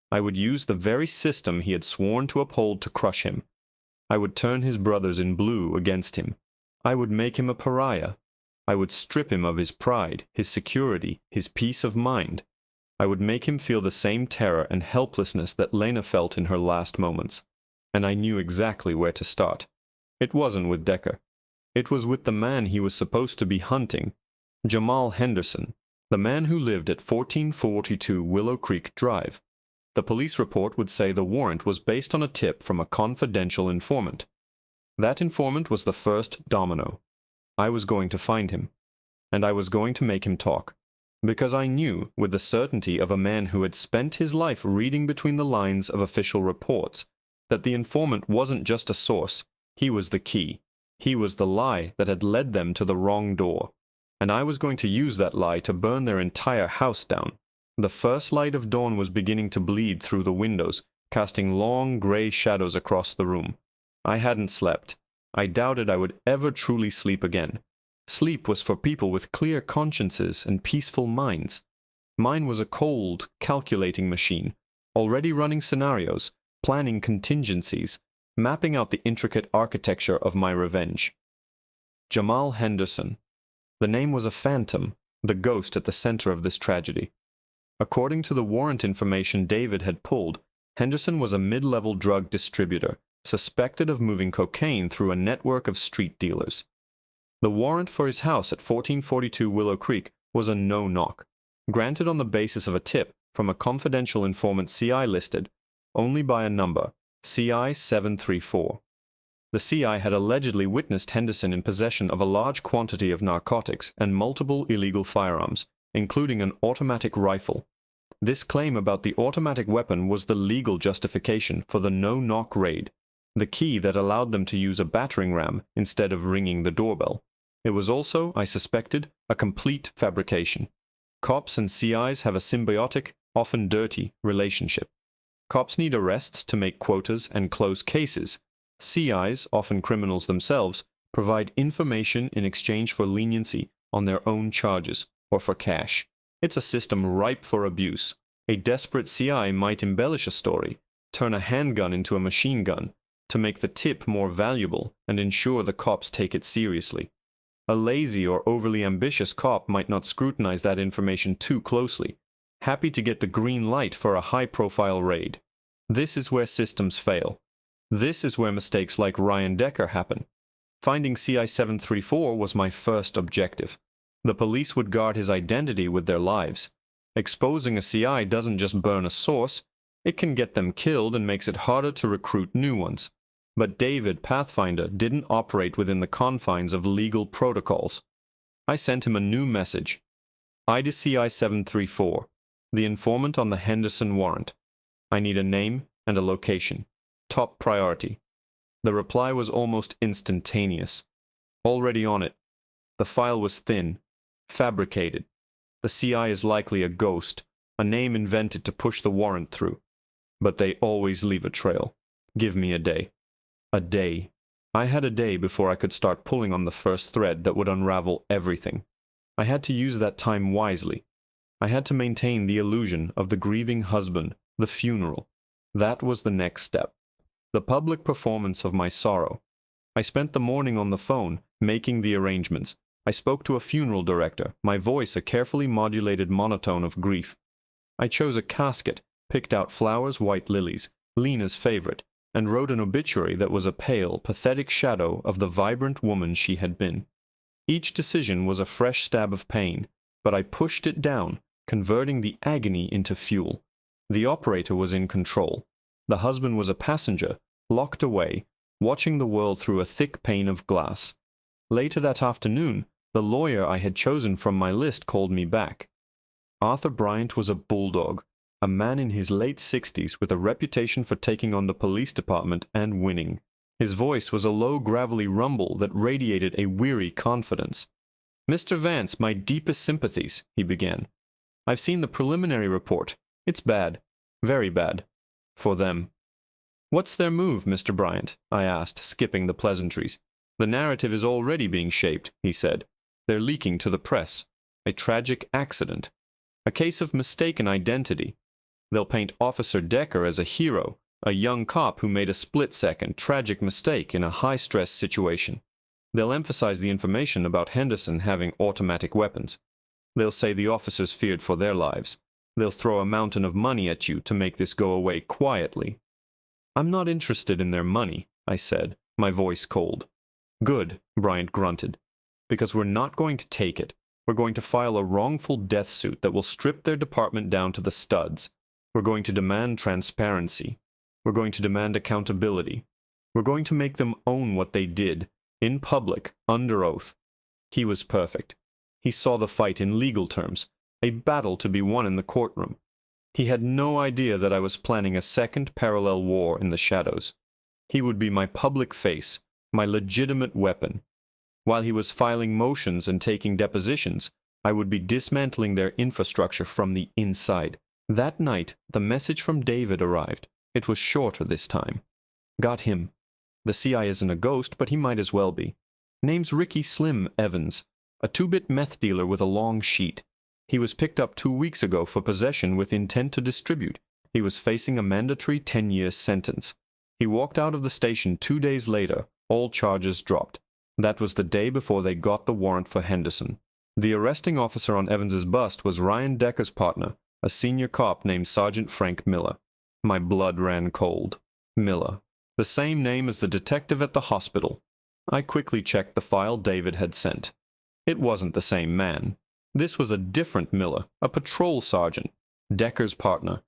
S1: I would use the very system he had sworn to uphold to crush him. I would turn his brothers in blue against him. I would make him a pariah. I would strip him of his pride, his security, his peace of mind. I would make him feel the same terror and helplessness that Lena felt in her last moments. And I knew exactly where to start. It wasn't with Decker. It was with the man he was supposed to be hunting, Jamal Henderson, The man who lived at 1442 Willow Creek Drive. The police report would say the warrant was based on a tip from a confidential informant. That informant was the first domino. I was going to find him, and I was going to make him talk, because I knew, with the certainty of a man who had spent his life reading between the lines of official reports, that the informant wasn't just a source, he was the key. He was the lie that had led them to the wrong door, and I was going to use that lie to burn their entire house down. The first light of dawn was beginning to bleed through the windows, casting long gray shadows across the room. I hadn't slept. I doubted I would ever truly sleep again. Sleep was for people with clear consciences and peaceful minds. Mine was a cold, calculating machine, already running scenarios, planning contingencies, mapping out the intricate architecture of my revenge. Jamal Henderson. The name was a phantom, the ghost at the center of this tragedy. According to the warrant information David had pulled, Henderson was a mid-level drug distributor, suspected of moving cocaine through a network of street dealers. The warrant for his house at 1442 Willow Creek was a no-knock, granted on the basis of a tip from a confidential informant CI listed only by a number, CI 734. The CI had allegedly witnessed Henderson in possession of a large quantity of narcotics and multiple illegal firearms, including an automatic rifle. This claim about the automatic weapon was the legal justification for the no-knock raid, the key that allowed them to use a battering ram instead of ringing the doorbell. It was also, I suspected, a complete fabrication. Cops and CIs have a symbiotic, often dirty, relationship. Cops need arrests to make quotas and close cases. CIs, often criminals themselves, provide information in exchange for leniency on their own charges, or for cash. It's a system ripe for abuse. A desperate CI might embellish a story, turn a handgun into a machine gun, to make the tip more valuable and ensure the cops take it seriously. A lazy or overly ambitious cop might not scrutinize that information too closely, happy to get the green light for a high-profile raid. This is where systems fail. This is where mistakes like Ryan Decker happen. Finding CI 734 was my first objective. The police would guard his identity with their lives. Exposing a CI doesn't just burn a source, it can get them killed and makes it harder to recruit new ones. But David Pathfinder didn't operate within the confines of legal protocols. I sent him a new message. Ida CI 734, the informant on the Henderson warrant. I need a name and a location. Top priority. The reply was almost instantaneous. Already on it. The file was thin, fabricated. The CI is likely a ghost, a name invented to push the warrant through. But they always leave a trail. Give me a day. A day. I had a day before I could start pulling on the first thread that would unravel everything. I had to use that time wisely. I had to maintain the illusion of the grieving husband, the funeral. That was the next step. The public performance of my sorrow. I spent the morning on the phone, making the arrangements. I spoke to a funeral director, my voice a carefully modulated monotone of grief. I chose a casket, picked out flowers, white lilies, Lena's favorite, and wrote an obituary that was a pale, pathetic shadow of the vibrant woman she had been. Each decision was a fresh stab of pain, but I pushed it down, converting the agony into fuel. The operator was in control. The husband was a passenger, locked away, watching the world through a thick pane of glass. Later that afternoon, the lawyer I had chosen from my list called me back. Arthur Bryant was a bulldog, a man in his late 60s with a reputation for taking on the police department and winning. His voice was a low, gravelly rumble that radiated a weary confidence. "Mr. Vance, my deepest sympathies," he began. "I've seen the preliminary report. It's bad. Very bad. For them." "What's their move, Mr. Bryant?" I asked, skipping the pleasantries. "The narrative is already being shaped," he said. "They're leaking to the press. A tragic accident. A case of mistaken identity. They'll paint Officer Decker as a hero, a young cop who made a split-second, tragic mistake in a high-stress situation. They'll emphasize the information about Henderson having automatic weapons. They'll say the officers feared for their lives. They'll throw a mountain of money at you to make this go away quietly." "I'm not interested in their money," I said, my voice cold. "Good," Bryant grunted, "because we're not going to take it. We're going to file a wrongful death suit that will strip their department down to the studs. We're going to demand transparency. We're going to demand accountability. We're going to make them own what they did, in public, under oath. He was perfect. He saw the fight in legal terms, a battle to be won in the courtroom. He had no idea that I was planning a second parallel war in the shadows. He would be my public face, my legitimate weapon. While he was filing motions and taking depositions, I would be dismantling their infrastructure from the inside. That night, the message from David arrived. It was shorter this time. Got him. The CI isn't a ghost, but he might as well be. Name's Ricky Slim Evans, a 2-bit meth dealer with a long sheet. He was picked up 2 weeks ago for possession with intent to distribute. He was facing a mandatory 10-year sentence. He walked out of the station 2 days later, all charges dropped. That was the day before they got the warrant for Henderson. The arresting officer on Evans's bust was Ryan Decker's partner, a senior cop named Sergeant Frank Miller. My blood ran cold. Miller. The same name as the detective at the hospital. I quickly checked the file David had sent. It wasn't the same man. This was a different Miller, a patrol sergeant, Decker's partner.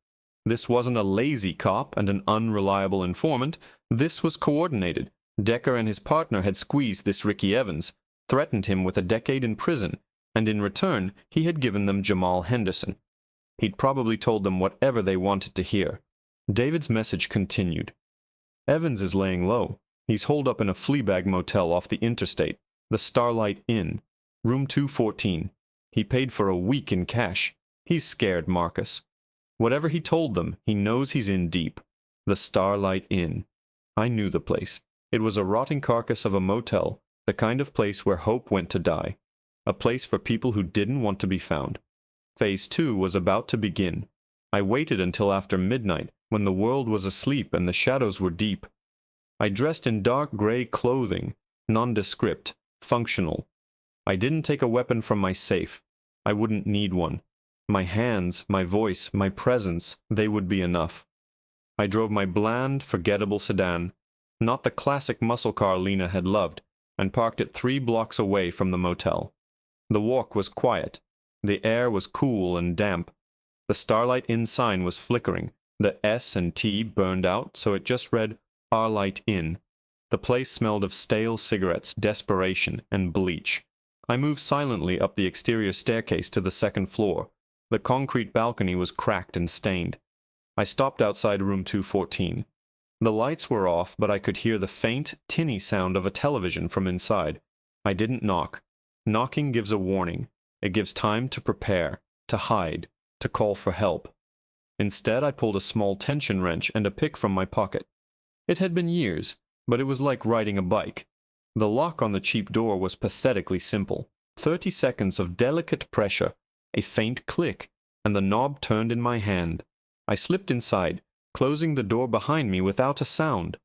S1: This wasn't a lazy cop and an unreliable informant. This was coordinated. Decker and his partner had squeezed this Ricky Evans, threatened him with a decade in prison, and in return he had given them Jamal Henderson. He'd probably told them whatever they wanted to hear. David's message continued. Evans is laying low. He's holed up in a Fleabag motel off the interstate, the Starlight Inn, room 214. He paid for a week in cash. He's scared, Marcus. Whatever he told them, he knows he's in deep. The Starlight Inn. I knew the place. It was a rotting carcass of a motel, the kind of place where hope went to die. A place for people who didn't want to be found. Phase 2 was about to begin. I waited until after midnight, when the world was asleep and the shadows were deep. I dressed in dark gray clothing, nondescript, functional. I didn't take a weapon from my safe. I wouldn't need one. My hands, my voice, my presence, they would be enough. I drove my bland, forgettable sedan, not the classic muscle car Lena had loved, and parked it 3 blocks away from the motel. The walk was quiet. The air was cool and damp. The Starlight Inn sign was flickering. The S and T burned out, so it just read Our Light Inn. The place smelled of stale cigarettes, desperation, and bleach. I moved silently up the exterior staircase to the 2nd floor. The concrete balcony was cracked and stained. I stopped outside room 214. The lights were off, but I could hear the faint, tinny sound of a television from inside. I didn't knock. Knocking gives a warning. It gives time to prepare, to hide, to call for help. Instead, I pulled a small tension wrench and a pick from my pocket. It had been years, but it was like riding a bike. The lock on the cheap door was pathetically simple. 30 seconds of delicate pressure, a faint click, and the knob turned in my hand. I slipped inside, closing the door behind me without a sound.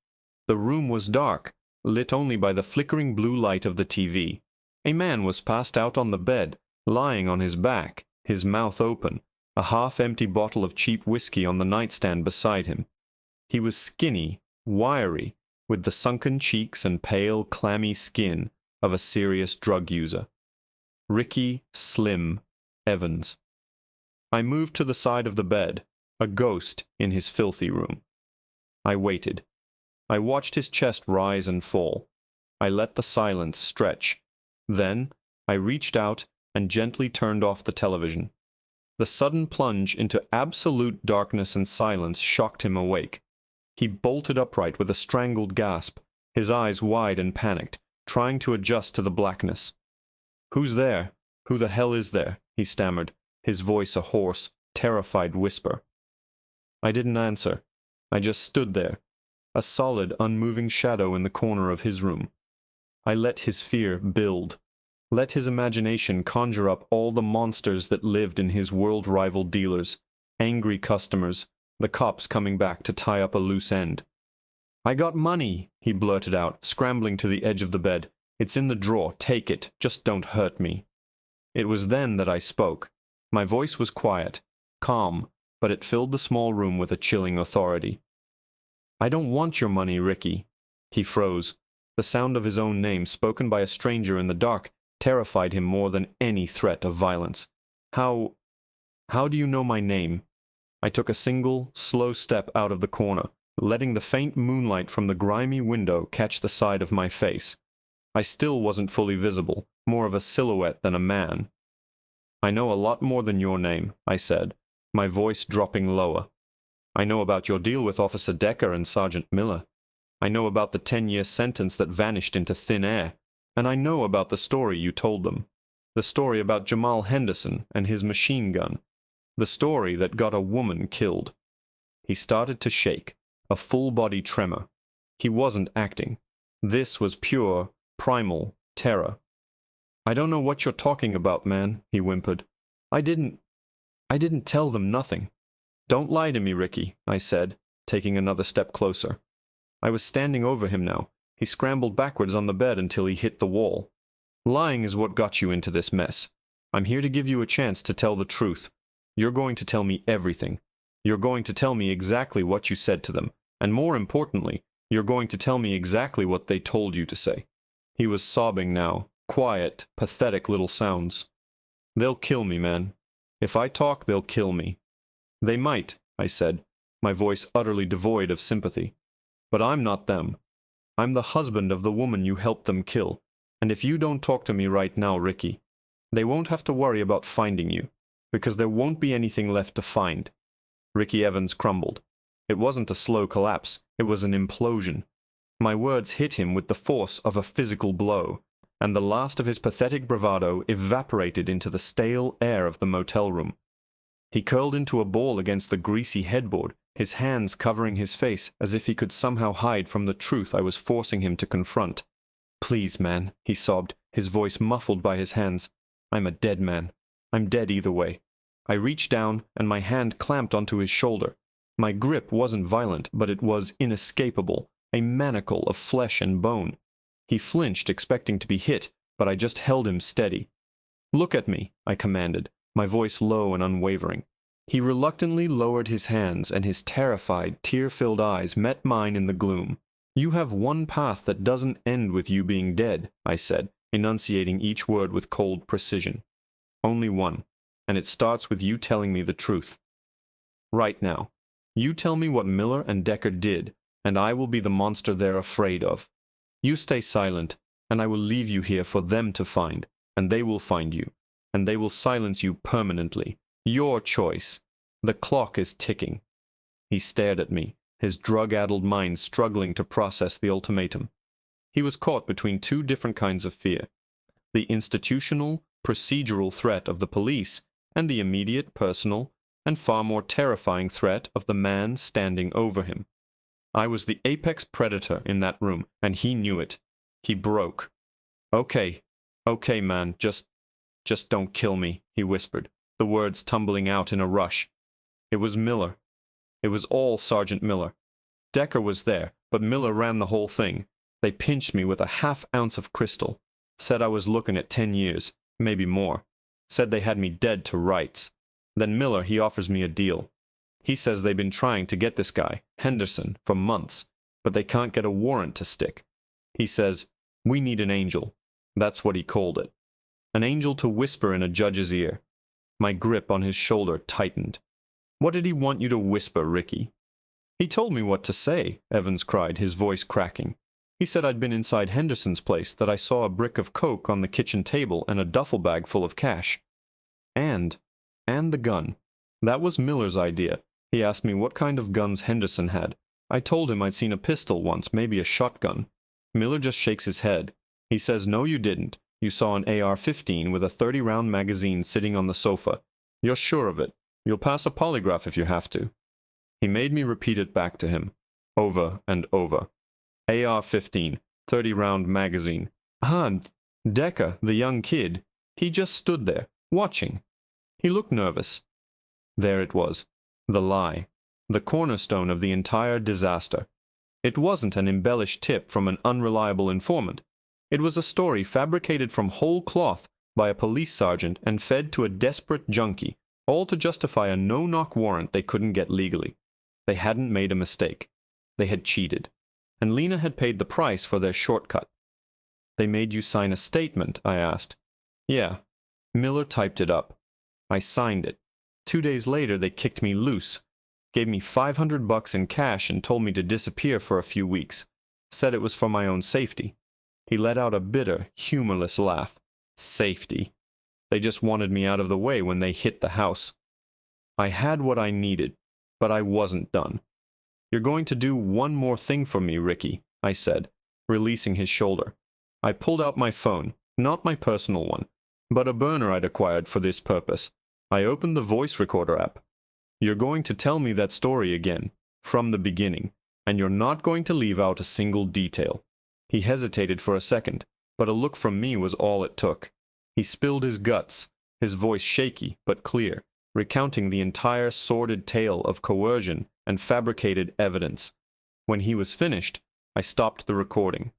S1: The room was dark, lit only by the flickering blue light of the TV. A man was passed out on the bed, lying on his back, his mouth open, a half-empty bottle of cheap whiskey on the nightstand beside him. He was skinny, wiry, with the sunken cheeks and pale, clammy skin of a serious drug user. Ricky Slim Evans. I moved to the side of the bed, a ghost in his filthy room. I waited. I watched his chest rise and fall. I let the silence stretch. Then I reached out and gently turned off the television. The sudden plunge into absolute darkness and silence shocked him awake. He bolted upright with a strangled gasp, his eyes wide and panicked, trying to adjust to the blackness. "Who's there? Who the hell is there?" he stammered, his voice a hoarse, terrified whisper. I didn't answer. I just stood there, a solid, unmoving shadow in the corner of his room. I let his fear build. Let his imagination conjure up all the monsters that lived in his world-rival dealers, angry customers, the cops coming back to tie up a loose end. "I got money," he blurted out, scrambling to the edge of the bed. "It's in the drawer. Take it. Just don't hurt me." It was then that I spoke. My voice was quiet, calm, but it filled the small room with a chilling authority. "I don't want your money, Ricky." He froze. The sound of his own name, spoken by a stranger in the dark, terrified him more than any threat of violence. How do you know my name? I took a single, slow step out of the corner, letting the faint moonlight from the grimy window catch the side of my face. I still wasn't fully visible, more of a silhouette than a man. I know a lot more than your name, I said, my voice dropping lower. I know about your deal with Officer Decker and Sergeant Miller. I know about the 10-year sentence that vanished into thin air, and I know about the story you told them. The story about Jamal Henderson and his machine gun. The story that got a woman killed. He started to shake, a full-body tremor. He wasn't acting. This was pure, primal terror. I don't know what you're talking about, man, he whimpered. I didn't tell them nothing. Don't lie to me, Ricky, I said, taking another step closer. I was standing over him now. He scrambled backwards on the bed until he hit the wall. Lying is what got you into this mess. I'm here to give you a chance to tell the truth. You're going to tell me everything. You're going to tell me exactly what you said to them, and more importantly, you're going to tell me exactly what they told you to say. He was sobbing now, quiet, pathetic little sounds. They'll kill me, man. If I talk, they'll kill me. They might, I said, my voice utterly devoid of sympathy. But I'm not them. I'm the husband of the woman you helped them kill, and if you don't talk to me right now, Ricky, they won't have to worry about finding you, because there won't be anything left to find. Ricky Evans crumbled. It wasn't a slow collapse, it was an implosion. My words hit him with the force of a physical blow, and the last of his pathetic bravado evaporated into the stale air of the motel room. He curled into a ball against the greasy headboard, his hands covering his face as if he could somehow hide from the truth I was forcing him to confront. Please, man, he sobbed, his voice muffled by his hands. I'm a dead man. I'm dead either way. I reached down, and my hand clamped onto his shoulder. My grip wasn't violent, but it was inescapable, a manacle of flesh and bone. He flinched, expecting to be hit, but I just held him steady. Look at me, I commanded, my voice low and unwavering. He reluctantly lowered his hands, and his terrified, tear-filled eyes met mine in the gloom. You have one path that doesn't end with you being dead, I said, enunciating each word with cold precision. Only one, and it starts with you telling me the truth. Right now, you tell me what Miller and Decker did, and I will be the monster they're afraid of. You stay silent, and I will leave you here for them to find, and they will find you, and they will silence you permanently. Your choice. The clock is ticking. He stared at me, his drug-addled mind struggling to process the ultimatum. He was caught between two different kinds of fear. The institutional, procedural threat of the police, and the immediate, personal, and far more terrifying threat of the man standing over him. I was the apex predator in that room, and he knew it. He broke. Okay, man, just don't kill me, he whispered, the words tumbling out in a rush. It was Miller. It was all Sergeant Miller. Decker was there, but Miller ran the whole thing. They pinched me with a half-ounce of crystal. Said I was looking at 10 years, maybe more. Said they had me dead to rights. Then Miller, he offers me a deal. He says they've been trying to get this guy, Henderson, for months, but they can't get a warrant to stick. He says, we need an angel. That's what he called it. An angel to whisper in a judge's ear. My grip on his shoulder tightened. What did he want you to whisper, Ricky? He told me what to say, Evans cried, his voice cracking. He said I'd been inside Henderson's place, that I saw a brick of coke on the kitchen table and a duffel bag full of cash. And the gun. That was Miller's idea. He asked me what kind of guns Henderson had. I told him I'd seen a pistol once, maybe a shotgun. Miller just shakes his head. He says, no, you didn't. You saw an AR-15 with a 30-round magazine sitting on the sofa. You're sure of it. You'll pass a polygraph if you have to. He made me repeat it back to him, over and over. AR-15, 30-round magazine. Decker, the young kid, he just stood there, watching. He looked nervous. There it was, the lie, the cornerstone of the entire disaster. It wasn't an embellished tip from an unreliable informant. It was a story fabricated from whole cloth by a police sergeant and fed to a desperate junkie, all to justify a no-knock warrant they couldn't get legally. They hadn't made a mistake. They had cheated. And Lena had paid the price for their shortcut. They made you sign a statement, I asked. Yeah, Miller typed it up. I signed it. 2 days later, they kicked me loose, gave me $500 in cash and told me to disappear for a few weeks. Said it was for my own safety. He let out a bitter, humorless laugh. Safety. They just wanted me out of the way when they hit the house. I had what I needed, but I wasn't done. You're going to do one more thing for me, Ricky, I said, releasing his shoulder. I pulled out my phone, not my personal one, but a burner I'd acquired for this purpose. I opened the voice recorder app. You're going to tell me that story again, from the beginning, and you're not going to leave out a single detail. He hesitated for a second, but a look from me was all it took. He spilled his guts, his voice shaky but clear, recounting the entire sordid tale of coercion and fabricated evidence. When he was finished, I stopped the recording.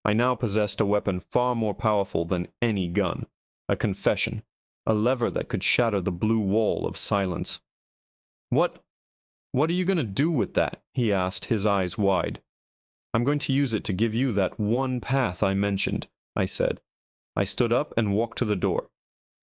S1: I now possessed a weapon far more powerful than any gun, a confession, a lever that could shatter the blue wall of silence. What are you going to do with that? He asked, his eyes wide. I'm going to use it to give you that one path I mentioned, I said. I stood up and walked to the door.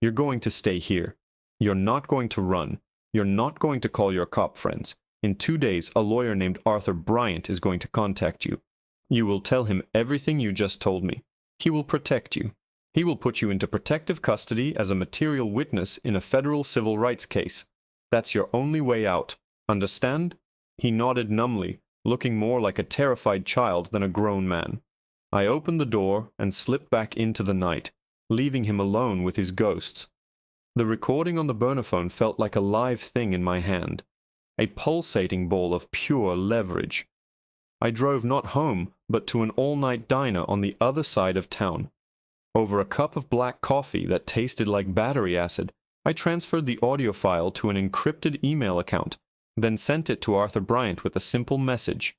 S1: You're going to stay here. You're not going to run. You're not going to call your cop friends. In 2 days, a lawyer named Arthur Bryant is going to contact you. You will tell him everything you just told me. He will protect you. He will put you into protective custody as a material witness in a federal civil rights case. That's your only way out. Understand? He nodded numbly, looking more like a terrified child than a grown man. I opened the door and slipped back into the night, leaving him alone with his ghosts. The recording on the burner-phone felt like a live thing in my hand, a pulsating ball of pure leverage. I drove not home, but to an all-night diner on the other side of town. Over a cup of black coffee that tasted like battery acid, I transferred the audio file to an encrypted email account, then sent it to Arthur Bryant with a simple message.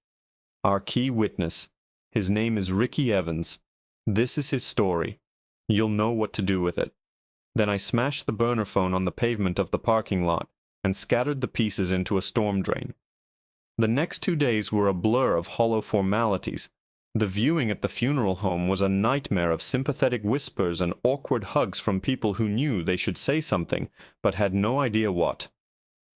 S1: Our key witness. His name is Ricky Evans. This is his story. You'll know what to do with it. Then I smashed the burner phone on the pavement of the parking lot and scattered the pieces into a storm drain. The next 2 days were a blur of hollow formalities. The viewing at the funeral home was a nightmare of sympathetic whispers and awkward hugs from people who knew they should say something, but had no idea what.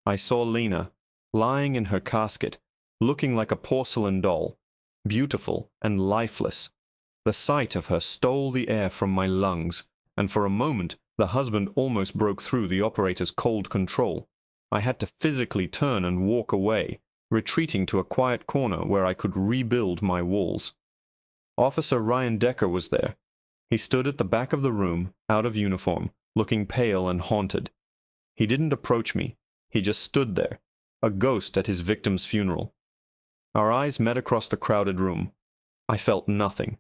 S1: I saw Lena, lying in her casket, looking like a porcelain doll, beautiful and lifeless. The sight of her stole the air from my lungs, and for a moment the husband almost broke through the operator's cold control. I had to physically turn and walk away, retreating to a quiet corner where I could rebuild my walls. Officer Ryan Decker was there. He stood at the back of the room, out of uniform, looking pale and haunted. He didn't approach me. He just stood there, a ghost at his victim's funeral. Our eyes met across the crowded room. I felt nothing.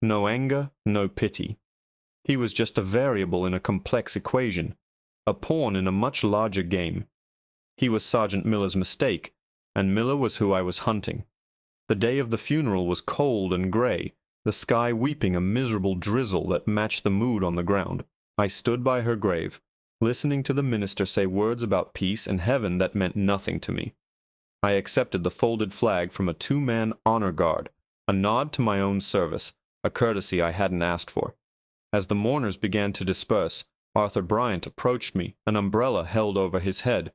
S1: No anger, no pity. He was just a variable in a complex equation, a pawn in a much larger game. He was Sergeant Miller's mistake, and Miller was who I was hunting. The day of the funeral was cold and gray, the sky weeping a miserable drizzle that matched the mood on the ground. I stood by her grave, listening to the minister say words about peace and heaven that meant nothing to me. I accepted the folded flag from a 2-man honor guard, a nod to my own service, a courtesy I hadn't asked for. As the mourners began to disperse, Arthur Bryant approached me, an umbrella held over his head.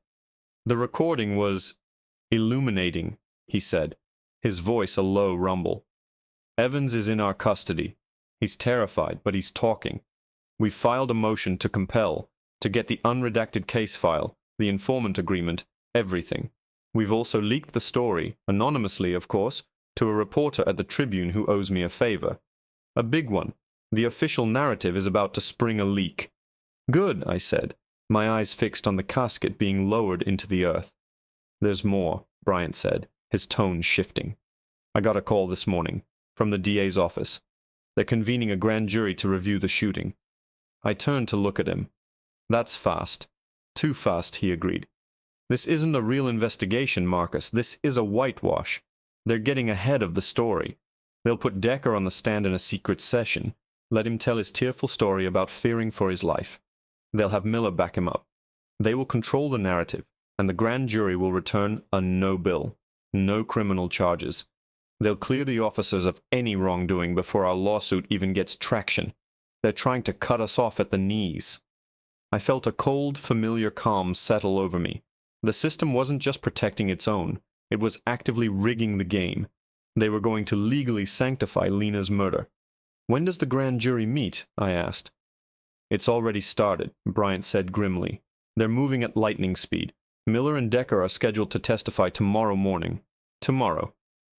S1: The recording was illuminating, he said, his voice a low rumble. Evans is in our custody. He's terrified, but he's talking. We filed a motion to compel, to get the unredacted case file, the informant agreement, everything. We've also leaked the story, anonymously, of course, to a reporter at the Tribune who owes me a favor. A big one. The official narrative is about to spring a leak. Good, I said, my eyes fixed on the casket being lowered into the earth. There's more, Bryant said, his tone shifting. I got a call this morning, from the DA's office. They're convening a grand jury to review the shooting. I turned to look at him. That's fast. Too fast, he agreed. This isn't a real investigation, Marcus. This is a whitewash. They're getting ahead of the story. They'll put Decker on the stand in a secret session, let him tell his tearful story about fearing for his life. They'll have Miller back him up. They will control the narrative, and the grand jury will return a no bill, no criminal charges. They'll clear the officers of any wrongdoing before our lawsuit even gets traction. They're trying to cut us off at the knees." I felt a cold, familiar calm settle over me. The system wasn't just protecting its own, it was actively rigging the game. They were going to legally sanctify Lena's murder. "When does the grand jury meet?" I asked. "It's already started," Bryant said grimly. "They're moving at lightning speed. Miller and Decker are scheduled to testify tomorrow morning." Tomorrow.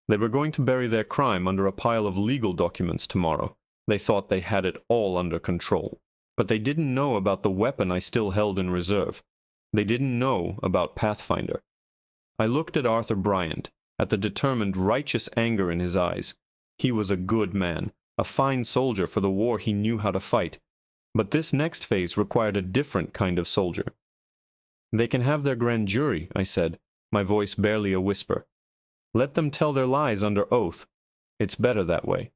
S1: They were going to bury their crime under a pile of legal documents tomorrow. They thought they had it all under control. But they didn't know about the weapon I still held in reserve. They didn't know about Pathfinder. I looked at Arthur Bryant, at the determined, righteous anger in his eyes. He was a good man, a fine soldier for the war he knew how to fight. But this next phase required a different kind of soldier. "They can have their grand jury," I said, my voice barely a whisper. "Let them tell their lies under oath. It's better that way."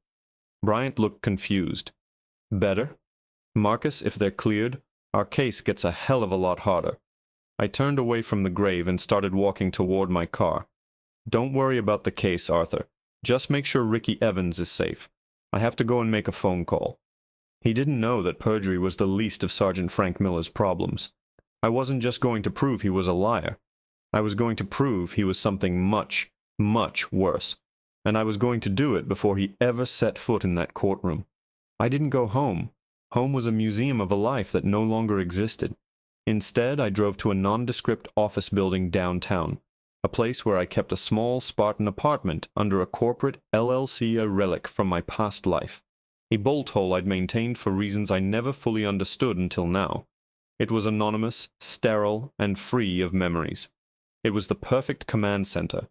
S1: Bryant looked confused. "Better? Marcus, if they're cleared, our case gets a hell of a lot harder." I turned away from the grave and started walking toward my car. "Don't worry about the case, Arthur. Just make sure Ricky Evans is safe. I have to go and make a phone call." He didn't know that perjury was the least of Sergeant Frank Miller's problems. I wasn't just going to prove he was a liar. I was going to prove he was something much, much worse. And I was going to do it before he ever set foot in that courtroom. I didn't go home. Home was a museum of a life that no longer existed. Instead, I drove to a nondescript office building downtown, a place where I kept a small Spartan apartment under a corporate LLC, a relic from my past life. A bolt hole I'd maintained for reasons I never fully understood until now. It was anonymous, sterile, and free of memories. It was the perfect command center.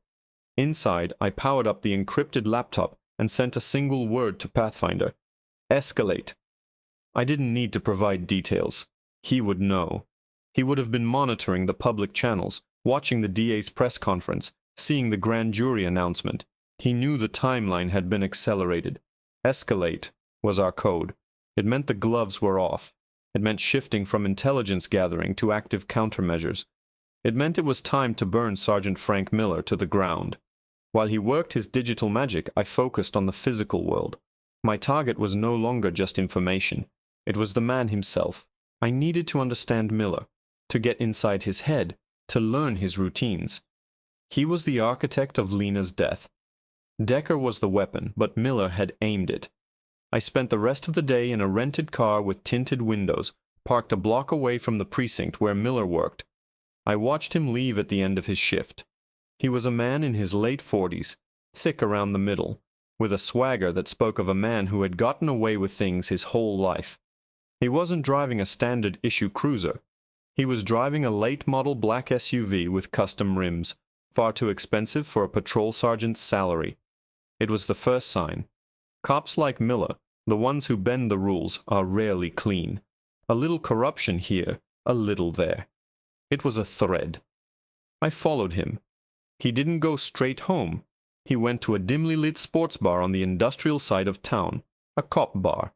S1: Inside, I powered up the encrypted laptop and sent a single word to Pathfinder: "Escalate." I didn't need to provide details. He would know. He would have been monitoring the public channels, watching the DA's press conference, seeing the grand jury announcement. He knew the timeline had been accelerated. Escalate was our code. It meant the gloves were off. It meant shifting from intelligence gathering to active countermeasures. It meant it was time to burn Sergeant Frank Miller to the ground. While he worked his digital magic, I focused on the physical world. My target was no longer just information. It was the man himself. I needed to understand Miller, to get inside his head, to learn his routines. He was the architect of Lena's death. Decker was the weapon, but Miller had aimed it. I spent the rest of the day in a rented car with tinted windows, parked a block away from the precinct where Miller worked. I watched him leave at the end of his shift. He was a man in his late 40s, thick around the middle, with a swagger that spoke of a man who had gotten away with things his whole life. He wasn't driving a standard-issue cruiser. He was driving a late-model black SUV with custom rims, far too expensive for a patrol sergeant's salary. It was the first sign. Cops like Miller, the ones who bend the rules, are rarely clean. A little corruption here, a little there. It was a thread. I followed him. He didn't go straight home. He went to a dimly lit sports bar on the industrial side of town, a cop bar.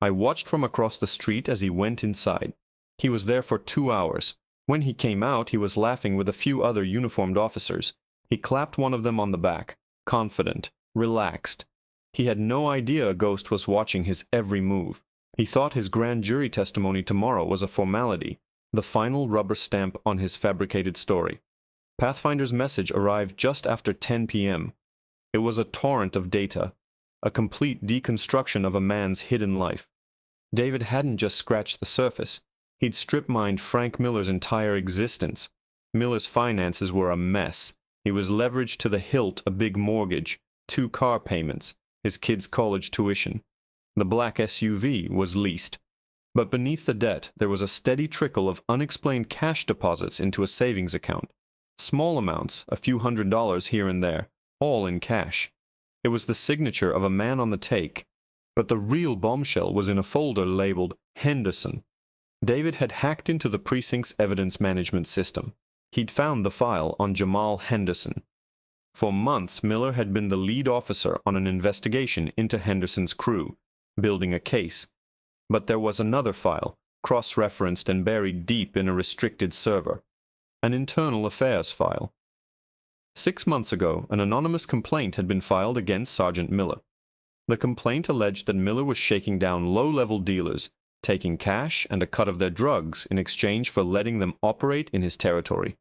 S1: I watched from across the street as he went inside. He was there for 2 hours. When he came out, he was laughing with a few other uniformed officers. He clapped one of them on the back, confident, relaxed. He had no idea a ghost was watching his every move. He thought his grand jury testimony tomorrow was a formality, the final rubber stamp on his fabricated story. Pathfinder's message arrived just after 10 p.m. It was a torrent of data, a complete deconstruction of a man's hidden life. David hadn't just scratched the surface. He'd strip-mined Frank Miller's entire existence. Miller's finances were a mess. He was leveraged to the hilt, a big mortgage, 2 car payments, his kids' college tuition. The black SUV was leased. But beneath the debt, there was a steady trickle of unexplained cash deposits into a savings account. Small amounts, a few $100s here and there, all in cash. It was the signature of a man on the take. But the real bombshell was in a folder labeled Henderson. David had hacked into the precinct's evidence management system. He'd found the file on Jamal Henderson. For months, Miller had been the lead officer on an investigation into Henderson's crew, building a case. But there was another file, cross-referenced and buried deep in a restricted server. An internal affairs file. 6 months ago, an anonymous complaint had been filed against Sergeant Miller. The complaint alleged that Miller was shaking down low-level dealers, taking cash and a cut of their drugs in exchange for letting them operate in his territory.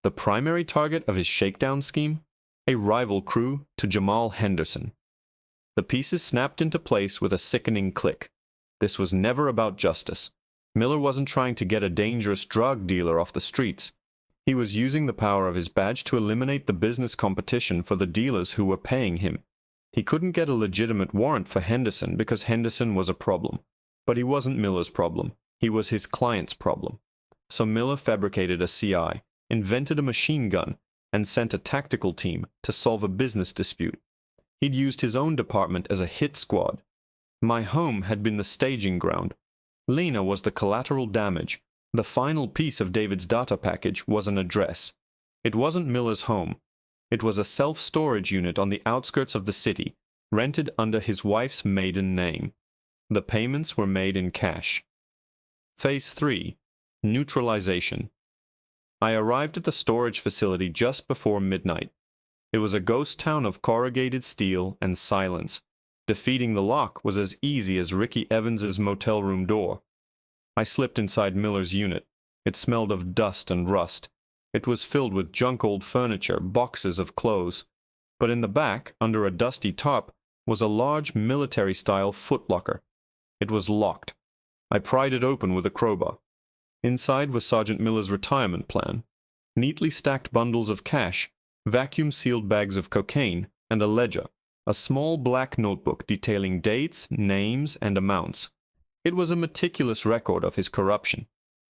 S1: The primary target of his shakedown scheme? A rival crew to Jamal Henderson. The pieces snapped into place with a sickening click. This was never about justice. Miller wasn't trying to get a dangerous drug dealer off the streets. He was using the power of his badge to eliminate the business competition for the dealers who were paying him. He couldn't get a legitimate warrant for Henderson because Henderson was a problem. But he wasn't Miller's problem. He was his client's problem. So Miller fabricated a CI, invented a machine gun, and sent a tactical team to solve a business dispute. He'd used his own department as a hit squad. My home had been the staging ground. Lena was the collateral damage. The final piece of David's data package was an address. It wasn't Miller's home. It was a self-storage unit on the outskirts of the city, rented under his wife's maiden name. The payments were made in cash. Phase 3. Neutralization. I arrived at the storage facility just before midnight. It was a ghost town of corrugated steel and silence. Defeating the lock was as easy as Ricky Evans's motel room door. I slipped inside Miller's unit. It smelled of dust and rust. It was filled with junk old furniture, boxes of clothes. But in the back, under a dusty tarp, was a large military-style footlocker. It was locked. I pried it open with a crowbar. Inside was Sergeant Miller's retirement plan. Neatly stacked bundles of cash, vacuum-sealed bags of cocaine, and a ledger, a small black notebook detailing dates, names, and amounts. It was a meticulous record of his corruption.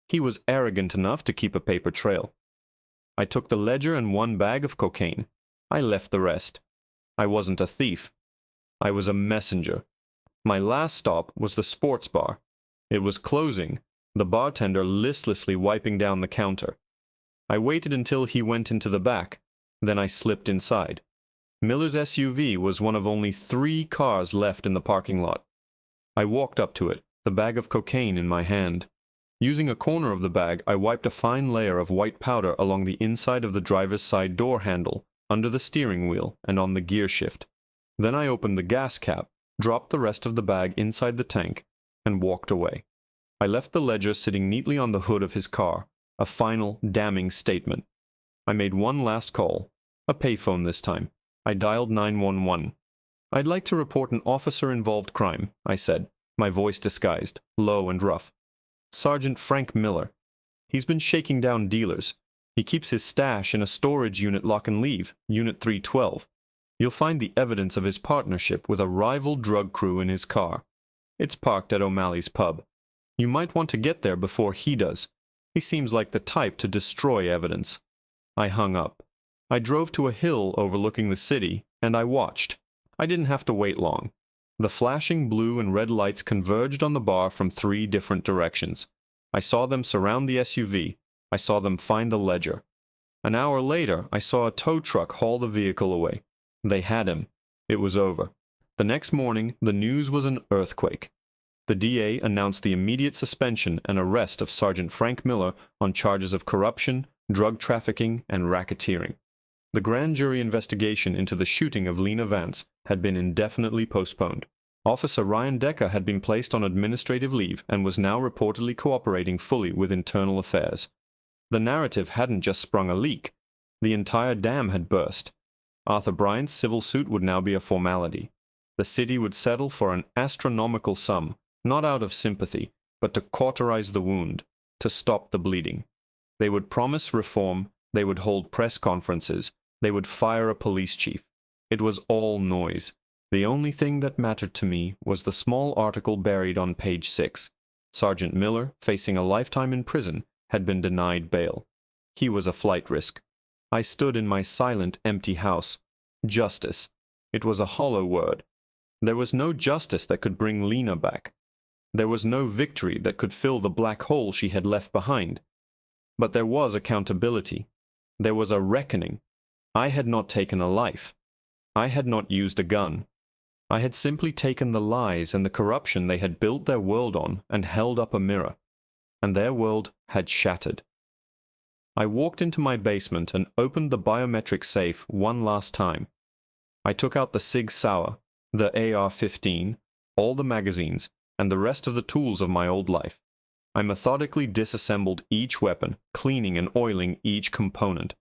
S1: He was arrogant enough to keep a paper trail. I took the ledger and one bag of cocaine. I left the rest. I wasn't a thief. I was a messenger. My last stop was the sports bar. It was closing, the bartender listlessly wiping down the counter. I waited until he went into the back. Then I slipped inside. Miller's SUV was one of only 3 cars left in the parking lot. I walked up to it, the bag of cocaine in my hand. Using a corner of the bag, I wiped a fine layer of white powder along the inside of the driver's side door handle, under the steering wheel, and on the gear shift. Then I opened the gas cap, dropped the rest of the bag inside the tank, and walked away. I left the ledger sitting neatly on the hood of his car, a final, damning statement. I made one last call, a payphone this time. I dialed 911. "I'd like to report an officer-involved crime," I said, my voice disguised, low and rough. "Sergeant Frank Miller. He's been shaking down dealers. He keeps his stash in a storage unit lock and leave, Unit 312. You'll find the evidence of his partnership with a rival drug crew in his car. It's parked at O'Malley's pub. You might want to get there before he does. He seems like the type to destroy evidence." I hung up. I drove to a hill overlooking the city, and I watched. I didn't have to wait long. The flashing blue and red lights converged on the bar from 3 different directions. I saw them surround the SUV. I saw them find the ledger. An hour later, I saw a tow truck haul the vehicle away. They had him. It was over. The next morning, the news was an earthquake. The DA announced the immediate suspension and arrest of Sergeant Frank Miller on charges of corruption, drug trafficking, and racketeering. The grand jury investigation into the shooting of Lena Vance had been indefinitely postponed. Officer Ryan Decker had been placed on administrative leave and was now reportedly cooperating fully with internal affairs. The narrative hadn't just sprung a leak. The entire dam had burst. Arthur Bryant's civil suit would now be a formality. The city would settle for an astronomical sum, not out of sympathy, but to cauterize the wound, to stop the bleeding. They would promise reform, they would hold press conferences, they would fire a police chief. It was all noise. The only thing that mattered to me was the small article buried on page 6. Sergeant Miller, facing a lifetime in prison, had been denied bail. He was a flight risk. I stood in my silent, empty house. Justice. It was a hollow word. There was no justice that could bring Lena back. There was no victory that could fill the black hole she had left behind. But there was accountability. There was a reckoning. I had not taken a life. I had not used a gun. I had simply taken the lies and the corruption they had built their world on and held up a mirror. And their world had shattered. I walked into my basement and opened the biometric safe one last time. I took out the Sig Sauer, the AR-15, all the magazines, and the rest of the tools of my old life. I methodically disassembled each weapon, cleaning and oiling each component.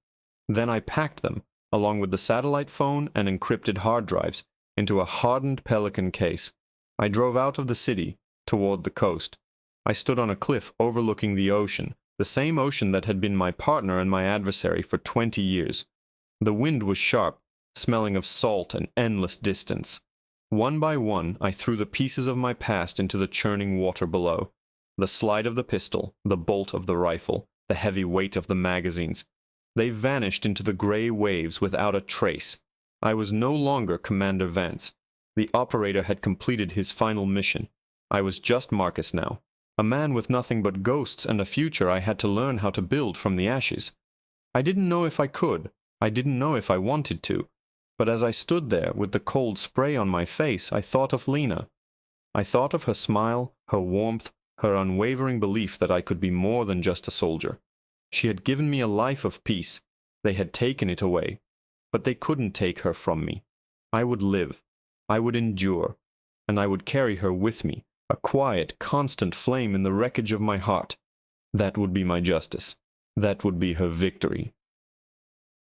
S1: Then I packed them, along with the satellite phone and encrypted hard drives, into a hardened Pelican case. I drove out of the city, toward the coast. I stood on a cliff overlooking the ocean, the same ocean that had been my partner and my adversary for 20 years. The wind was sharp, smelling of salt and endless distance. One by one, I threw the pieces of my past into the churning water below. The slide of the pistol, the bolt of the rifle, the heavy weight of the magazines. They vanished into the gray waves without a trace. I was no longer Commander Vance. The operator had completed his final mission. I was just Marcus now, a man with nothing but ghosts and a future I had to learn how to build from the ashes. I didn't know if I could. I didn't know if I wanted to. But as I stood there with the cold spray on my face, I thought of Lena. I thought of her smile, her warmth, her unwavering belief that I could be more than just a soldier. She had given me a life of peace. They had taken it away. But they couldn't take her from me. I would live. I would endure. And I would carry her with me, a quiet, constant flame in the wreckage of my heart. That would be my justice. That would be her victory.